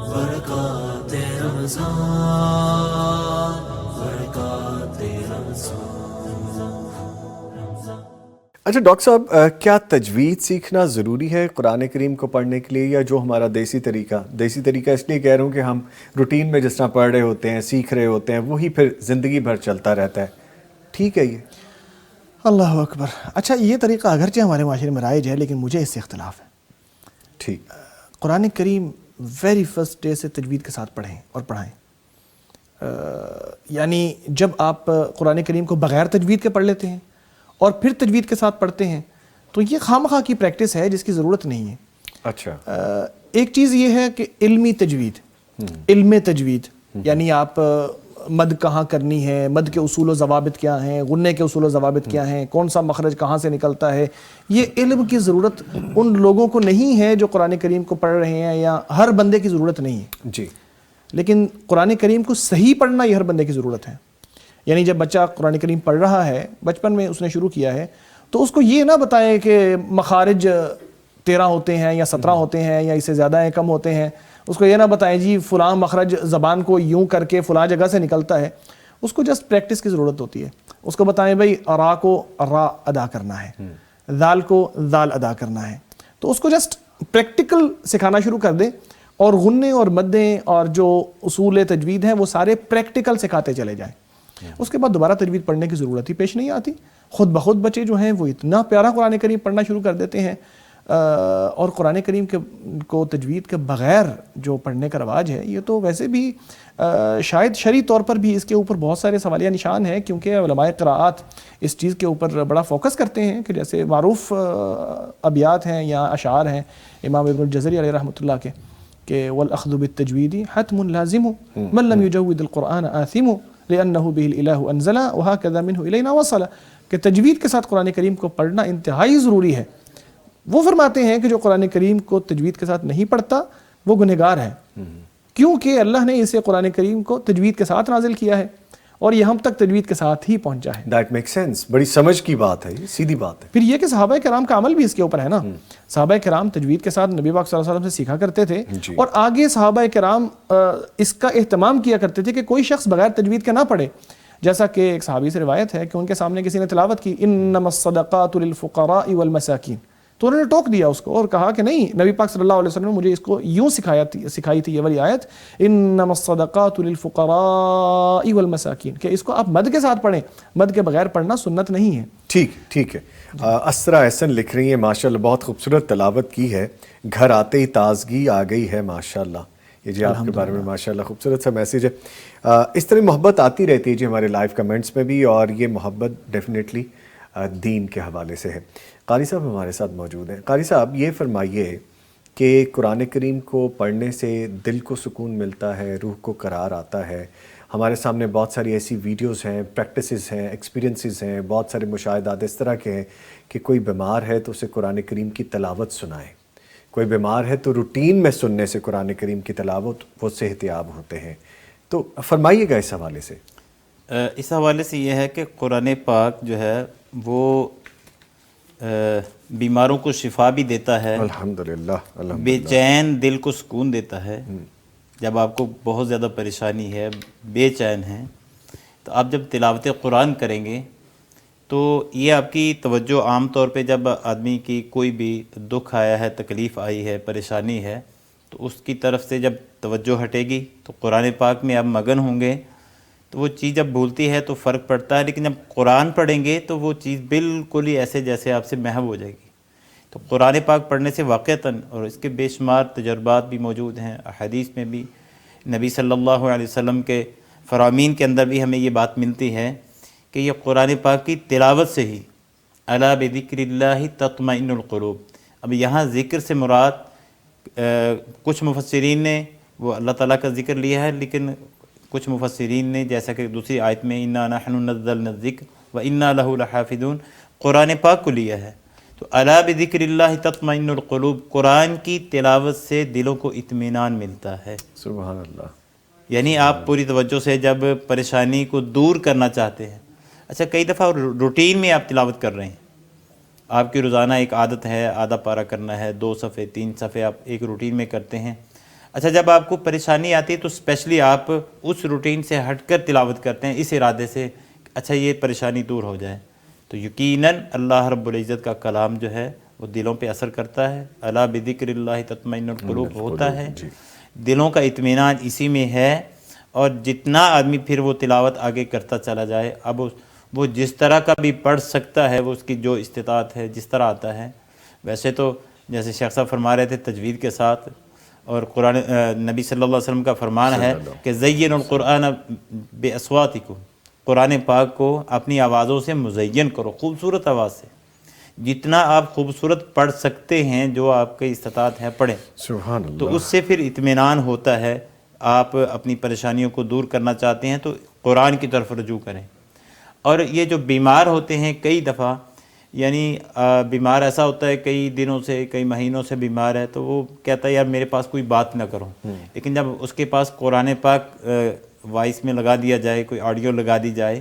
برکات رمضان، برکات رمضان. اچھا ڈاکٹر صاحب، کیا تجوید سیکھنا ضروری ہے قرآن کریم کو پڑھنے کے لیے، یا جو ہمارا دیسی طریقہ اس لیے کہہ رہا ہوں کہ ہم روٹین میں جس طرح پڑھ رہے ہوتے ہیں، سیکھ رہے ہوتے ہیں، وہی پھر زندگی بھر چلتا رہتا ہے، ٹھیک ہے یہ؟ اللہ اکبر. اچھا یہ طریقہ اگرچہ ہمارے معاشرے میں رائج ہے لیکن مجھے اس سے اختلاف ہے. ٹھیک. قرآن کریم ویری فرسٹ ڈے سے تجوید کے ساتھ پڑھیں اور پڑھائیں. یعنی جب آپ قرآن کریم کو بغیر تجوید کے پڑھ لیتے ہیں اور پھر تجوید کے ساتھ پڑھتے ہیں تو یہ خواہ کی پریکٹس ہے جس کی ضرورت نہیں ہے. اچھا. ایک چیز یہ ہے کہ علمی تجوید، علم تجوید، یعنی آپ مد کہاں کرنی ہے، مد کے اصول و ضوابط کیا ہیں، غنے کے اصول و ضوابط کیا ہیں، کون سا مخرج کہاں سے نکلتا ہے، یہ علم کی ضرورت ان لوگوں کو نہیں ہے جو قرآن کریم کو پڑھ رہے ہیں، یا ہر بندے کی ضرورت نہیں ہے. جی. لیکن قرآن کریم کو صحیح پڑھنا یہ ہر بندے کی ضرورت ہے. یعنی جب بچہ قرآن کریم پڑھ رہا ہے، بچپن میں اس نے شروع کیا ہے، تو اس کو یہ نہ بتائیں کہ مخارج 13 ہوتے ہیں یا 17 ہوتے ہیں یا اس سے زیادہ ہیں، کم ہوتے ہیں. اس کو یہ نہ بتائیں جی فلاں مخرج زبان کو یوں کر کے فلاں جگہ سے نکلتا ہے. اس کو جسٹ پریکٹس کی ضرورت ہوتی ہے. اس کو بتائیں بھائی را کو را ادا کرنا ہے، ذال کو ذال ادا کرنا ہے. تو اس کو جسٹ پریکٹیکل سکھانا شروع کر دیں، اور غنے اور مدیں اور جو اصول تجوید ہیں وہ سارے پریکٹیکل سکھاتے چلے جائیں. اس کے بعد دوبارہ تجوید پڑھنے کی ضرورت ہی پیش نہیں آتی. خود بخود بچے جو ہیں وہ اتنا پیارا قرآن کریم پڑھنا شروع کر دیتے ہیں. اور قرآن کریم کو تجوید کے بغیر جو پڑھنے کا رواج ہے، یہ تو ویسے بھی شاید شرعی طور پر بھی اس کے اوپر بہت سارے سوالیہ نشان ہیں، کیونکہ علماء قراءات اس چیز کے اوپر بڑا فوکس کرتے ہیں کہ جیسے معروف ابیات ہیں یا اشعار ہیں امام ابن الجزری علیہ رحمۃ اللہ کے، کہ والأخذ بالتجوید حتم لازم من لم يجود القرآن آثم لأنه به الإله أنزل وهكذا منه إلينا وصل، کہ تجوید کے ساتھ قرآن کریم کو پڑھنا انتہائی ضروری ہے. وہ فرماتے ہیں کہ جو قرآن کریم کو تجوید کے ساتھ نہیں پڑھتا وہ گنہگار ہے، کیونکہ اللہ نے اسے قرآن کریم کو تجوید کے ساتھ نازل کیا ہے اور یہ ہم تک تجوید کے ساتھ ہی پہنچا ہے. That make sense. بڑی سمجھ کی بات ہے، یہ سیدھی بات ہے. پھر یہ کہ صحابہ کرام کا عمل بھی اس کے اوپر ہے نا. صحابہ کرام تجوید کے ساتھ نبی پاک صلی اللہ علیہ وسلم سے سیکھا کرتے تھے، اور آگے صحابہ کرام اس کا اہتمام کیا کرتے تھے کہ کوئی شخص بغیر تجوید کے نہ پڑھے. جیسا کہ ایک صحابی سے روایت ہے کہ ان کے سامنے کسی نے تلاوت کی انما الصدقات للفقراء والمساکین، تو انہوں نے ٹوک دیا اس کو اور کہا کہ نہیں، نبی پاک صلی اللہ علیہ وسلم نے مجھے اس کو یوں سکھائی تھی یہ والی آیت انما الصدقات للفقراء والمساکین، کہ اس کو آپ مد کے ساتھ پڑھیں، مد کے بغیر پڑھنا سنت نہیں ہے. ٹھیک ہے. اسرا احسن لکھ رہی ہیں ماشاءاللہ بہت خوبصورت تلاوت کی ہے، گھر آتے ہی تازگی آ گئی ہے ماشاءاللہ. یہ جی آپ کے بارے میں ماشاءاللہ خوبصورت سا میسیج ہے. اس طرح محبت آتی رہتی ہے جی ہمارے لائیو کمنٹس میں بھی، اور یہ محبت ڈیفینیٹلی دین کے حوالے سے ہے. قاری صاحب ہمارے ساتھ موجود ہیں. قاری صاحب یہ فرمائیے کہ قرآن کریم کو پڑھنے سے دل کو سکون ملتا ہے، روح کو قرار آتا ہے. ہمارے سامنے بہت ساری ایسی ویڈیوز ہیں، پریکٹسز ہیں، ایکسپیرینسز ہیں، بہت سارے مشاہدات اس طرح کے ہیں کہ کوئی بیمار ہے تو اسے قرآن کریم کی تلاوت سنائیں، کوئی بیمار ہے تو روٹین میں سننے سے قرآن کریم کی تلاوت وہ صحتیاب ہوتے ہیں. تو فرمائیے گا اس حوالے سے. اس حوالے سے یہ ہے کہ قرآن پاک جو ہے وہ بیماروں کو شفا بھی دیتا ہے، الحمدللہ، بے چین دل کو سکون دیتا ہے. جب آپ کو بہت زیادہ پریشانی ہے، بے چین ہے، تو آپ جب تلاوت قرآن کریں گے تو یہ آپ کی توجہ عام طور پہ جب آدمی کی کوئی بھی دکھ آیا ہے، تکلیف آئی ہے، پریشانی ہے، تو اس کی طرف سے جب توجہ ہٹے گی تو قرآن پاک میں آپ مگن ہوں گے، تو وہ چیز جب بھولتی ہے تو فرق پڑتا ہے. لیکن جب قرآن پڑھیں گے تو وہ چیز بالکل ہی ایسے جیسے آپ سے محو ہو جائے گی. تو قرآن پاک پڑھنے سے واقعتاً، اور اس کے بے شمار تجربات بھی موجود ہیں، حدیث میں بھی نبی صلی اللہ علیہ وسلم کے فرامین کے اندر بھی ہمیں یہ بات ملتی ہے کہ یہ قرآن پاک کی تلاوت سے ہی الا بذکر اللہ تطمئن القلوب. اب یہاں ذکر سے مراد کچھ مفسرین نے وہ اللہ تعالیٰ کا ذکر لیا ہے، لیکن کچھ مفسرین نے جیسا کہ دوسری آیت میں انا نحن نزلنا الذکر وانا لہ لحافظون قرآن پاک کو لیا ہے. تو الا بذکر اللہ تطمئن القلوب، قرآن کی تلاوت سے دلوں کو اطمینان ملتا ہے. سبحان اللہ. یعنی آپ پوری توجہ سے جب پریشانی کو دور کرنا چاہتے ہیں، اچھا کئی دفعہ روٹین میں آپ تلاوت کر رہے ہیں، آپ کی روزانہ ایک عادت ہے آدھا پارہ کرنا ہے، 2 صفحے 3 صفحے آپ ایک روٹین میں کرتے ہیں. اچھا جب آپ کو پریشانی آتی ہے تو اسپیشلی آپ اس روٹین سے ہٹ کر تلاوت کرتے ہیں اس ارادے سے اچھا یہ پریشانی دور ہو جائے، تو یقیناً اللہ رب العزت کا کلام جو ہے وہ دلوں پہ اثر کرتا ہے. الا بذکر اللہ تطمئن القلوب ہوتا ہے، دلوں کا اطمینان اسی میں ہے. اور جتنا آدمی پھر وہ تلاوت آگے کرتا چلا جائے، اب وہ جس طرح کا بھی پڑھ سکتا ہے، وہ اس کی جو استطاعت ہے جس طرح آتا ہے. ویسے تو جیسے شیخ صاحب فرما رہے تھے تجوید کے ساتھ، اور قرآن نبی صلی اللہ علیہ وسلم کا فرمان ہے کہ زین القرآن باصواتکم، قرآن پاک کو اپنی آوازوں سے مزین کرو، خوبصورت آواز سے، جتنا آپ خوبصورت پڑھ سکتے ہیں جو آپ کی استطاعت ہے پڑھیں، سبحان اللہ. تو اس سے پھر اطمینان ہوتا ہے. آپ اپنی پریشانیوں کو دور کرنا چاہتے ہیں تو قرآن کی طرف رجوع کریں. اور یہ جو بیمار ہوتے ہیں کئی دفعہ، یعنی بیمار ایسا ہوتا ہے کئی دنوں سے کئی مہینوں سے بیمار ہے، تو وہ کہتا ہے یار میرے پاس کوئی بات نہ کرو، لیکن جب اس کے پاس قرآن پاک وائس میں لگا دیا جائے، کوئی آڈیو لگا دی جائے،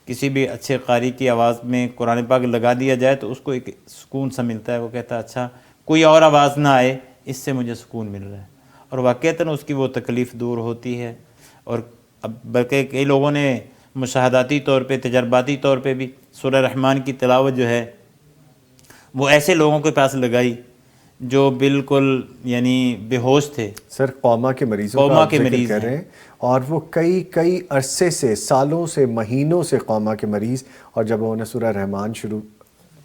کسی بھی اچھے قاری کی آواز میں قرآن پاک لگا دیا جائے، تو اس کو ایک سکون سا ملتا ہے. وہ کہتا ہے اچھا کوئی اور آواز نہ آئے، اس سے مجھے سکون مل رہا ہے، اور واقعتاً اس کی وہ تکلیف دور ہوتی ہے. اور اب بلکہ کئی لوگوں نے مشاہداتی طور پہ، تجرباتی طور پہ بھی سورہ رحمان کی تلاوت جو ہے وہ ایسے لوگوں کے پاس لگائی جو بالکل یعنی بے ہوش تھے. سر قوما کے مریضوں کا آپ ذکر کر رہے ہیں، اور وہ کئی عرصے سے، سالوں سے، مہینوں سے قوما کے مریض، اور جب انہوں نے سورہ رحمان شروع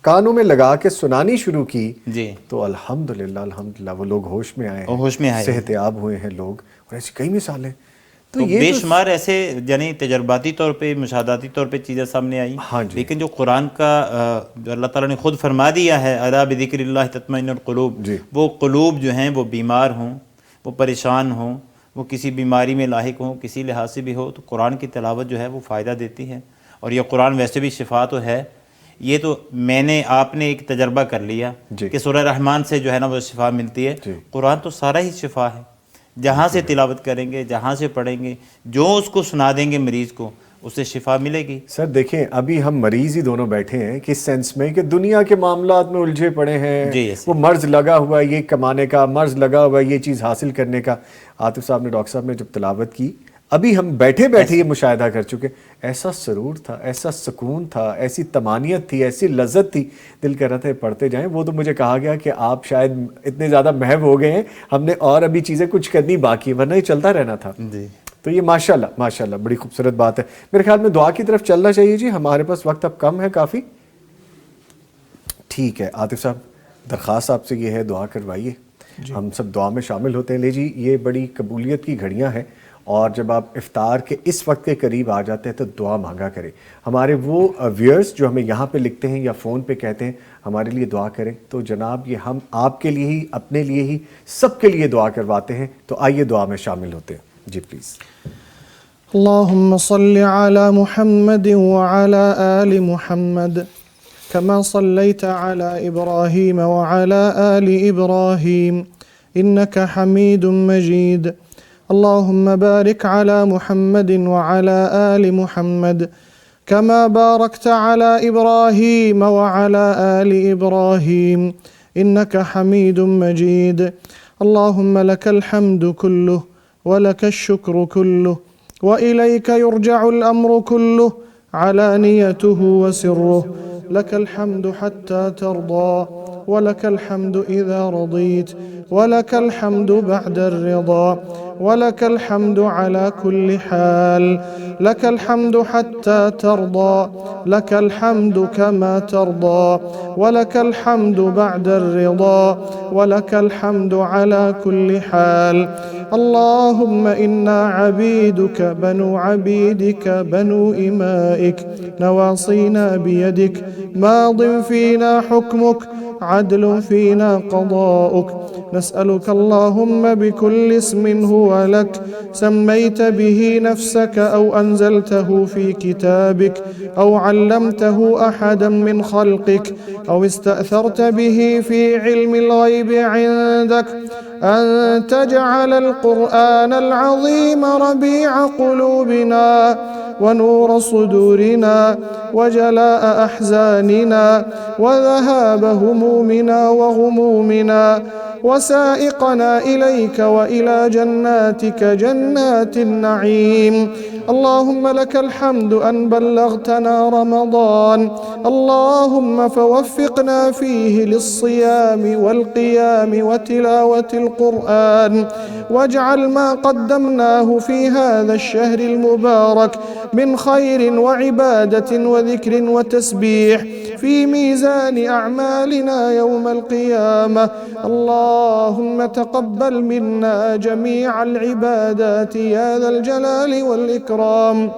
کانوں میں لگا کے سنانی شروع کی جی تو الحمدللہ وہ لوگ ہوش میں آئے، ہوش میں آئے، صحت یاب ہوئے ہیں لوگ. اور ایسی کئی مثالیں تو بے شمار ایسے یعنی تجرباتی طور پہ، مشاہداتی طور پہ چیزیں سامنے آئیں. ہاں جی. لیکن جو قرآن کا جو اللہ تعالیٰ نے خود فرما دیا ہے الا بذکر اللہ تطمئن القلوب، جی. وہ قلوب جو ہیں وہ بیمار ہوں، وہ پریشان ہوں، وہ کسی بیماری میں لاحق ہوں، کسی لحاظ سے بھی ہو، تو قرآن کی تلاوت جو ہے وہ فائدہ دیتی ہے. اور یہ قرآن ویسے بھی شفا تو ہے. یہ تو میں نے آپ نے ایک تجربہ کر لیا کہ سورہ رحمان سے جو ہے نا وہ شفا ملتی ہے. قرآن تو سارا ہی شفا ہے. جہاں سے تلاوت کریں گے، جہاں سے پڑھیں گے، جو اس کو سنا دیں گے مریض کو، اسے شفا ملے گی. سر دیکھیں ابھی ہم مریض ہی دونوں بیٹھے ہیں کس سینس میں کہ دنیا کے معاملات میں الجھے پڑے ہیں. جی وہ مرض لگا ہوا ہے یہ کمانے کا، مرض لگا ہوا ہے یہ چیز حاصل کرنے کا. عاطف صاحب نے، ڈاکٹر صاحب نے جب تلاوت کی، ابھی ہم بیٹھے یہ مشاہدہ کر چکے، ایسا سرور تھا، ایسا سکون تھا، ایسی طمانیت تھی، ایسی لذت تھی، دل کر رہا تھا پڑھتے جائیں. وہ تو مجھے کہا گیا کہ آپ شاید اتنے زیادہ محو ہو گئے ہیں، ہم نے اور ابھی چیزیں کچھ کرنی باقی، ورنہ یہ چلتا رہنا تھا. جی. تو یہ ماشاءاللہ بڑی خوبصورت بات ہے. میرے خیال میں دعا کی طرف چلنا چاہیے. جی ہمارے پاس وقت اب کم ہے کافی. ٹھیک ہے عاطف صاحب، درخواست آپ سے یہ ہے دعا کروائیے. ہم سب دعا میں شامل ہوتے ہیں. لے جی، یہ بڑی قبولیت کی گھڑیاں ہیں، اور جب آپ افطار کے اس وقت کے قریب آ جاتے ہیں تو دعا مانگا کریں. ہمارے وہ ویئرز جو ہمیں یہاں پہ لکھتے ہیں یا فون پہ کہتے ہیں ہمارے لیے دعا کریں، تو جناب یہ ہم آپ کے لیے ہی، اپنے لیے ہی، سب کے لیے دعا کرواتے ہیں. تو آئیے دعا میں شامل ہوتے ہیں. جی پلیز. اللهم صل على محمد وعلى آل محمد كما صليت على إبراهيم وعلى آل إبراهيم إنك حميد مجيد. اللهم بارك على محمد وعلى آل محمد كما باركت على إبراهيم وعلى آل إبراهيم إنك حميد مجيد. اللهم لك الحمد كله ولك الشكر كله وإليك يرجع الأمر كله علانيته وسره. لك الحمد حتى ترضى ولك الحمد إذا رضيت ولك الحمد بعد الرضا ولك الحمد على كل حال. لك الحمد حتى ترضى، لك الحمد كما ترضى، ولك الحمد بعد الرضا، ولك الحمد على كل حال. اللهم إنا عبيدك بنو عبيدك بنو إمائك نواصينا بيدك ماض فينا حكمك عدل فينا قضاؤك. نسألك اللهم بكل اسم هو لك سميت به نفسك أو أنزلته في كتابك أو علمته أحدا من خلقك أو استأثرت به في علم الغيب عندك أن تجعل القرآن العظيم ربيع قلوبنا ونور صدورنا وجلاء أحزاننا وذهاب همومنا وغمومنا وسائقنا إليك وإلى جناتك جنات النعيم. اللهم لك الحمد أن بلغتنا رمضان، اللهم فوفقنا فيه للصيام والقيام وتلاوة القرآن، واجعل ما قدمناه في هذا الشهر المبارك من خير وعبادة وذكر وتسبيح في ميزان أعمالنا يوم القيامة. اللهم تقبل منا جميع العبادات يا ذا الجلال والإكرام.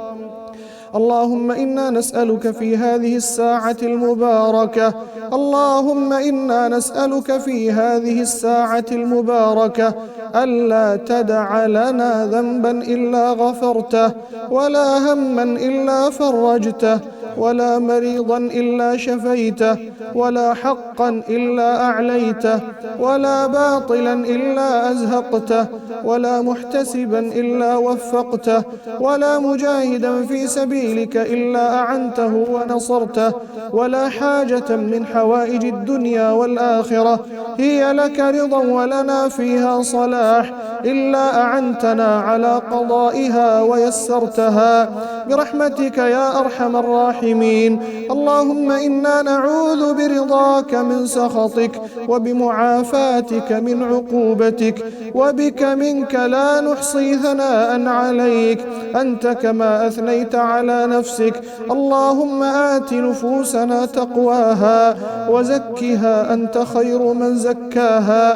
اللهم إنا نسألك في هذه الساعة المباركة، اللهم إنا نسألك في هذه الساعة المباركة ألا تدع لنا ذنبا إلا غفرته، ولا هما إلا فرجته، ولا مريضا إلا شفيته، ولا حقا إلا أعليته، ولا باطلا إلا أزهقته، ولا محتسبا إلا وفقته، ولا مجاهدا في سبيلك إلا أعنته ونصرته، ولا حاجة من حوائج الدنيا والآخرة هي لك رضا ولنا فيها صلاح إلا أعنتنا على قضائها ويسرتها برحمتك يا أرحم الراحمين. اللهم إنا نعوذ برضاك من سخطك، وبمعافاتك من عقوبتك، وبك منك لا نحصي ثناء عليك أنت كما أثنيت على نفسك. اللهم آت نفوسنا تقواها وزكها أنت خير من زكاها،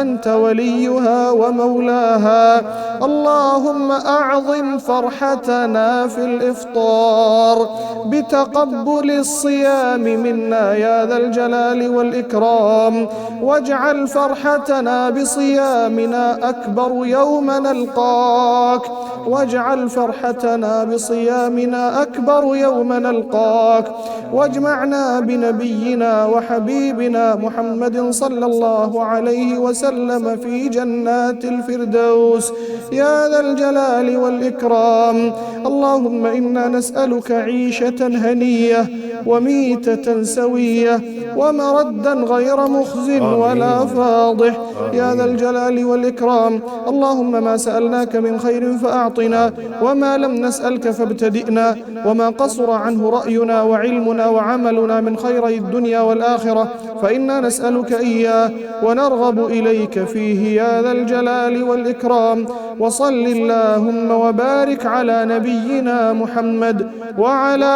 أنت وليها ومولاها. اللهم أعظم فرحتنا في الإفطار بتقبل الصيام منا يا ذا الجلال والإكرام، واجعل فرحتنا بصيامنا أكبر يوم نلقاك، واجعل فرحتنا بصيامنا أكبر يوم نلقاك، واجمعنا بنبينا وحبيبنا محمد صلى الله عليه وسلم في جنات الفردوس يا ذا الجلال والإكرام. اللهم إنا نسألك عيشة هنية وميتة سوية ومردا غير مخز ولا فاضح يا ذا الجلال والإكرام. اللهم ما سألناك من خير فأعطنا، وما لم نسألك فابتدئنا، وما قصر عنه رأينا وعلمنا وعملنا من خيري الدنيا والآخرة فإنا نسألك إياه ونرغب إليك فيه يا ذا الجلال والإكرام. وصل اللهم وبارك على نبينا محمد وعلى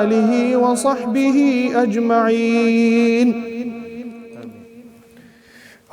آله وصحبه أجمعين.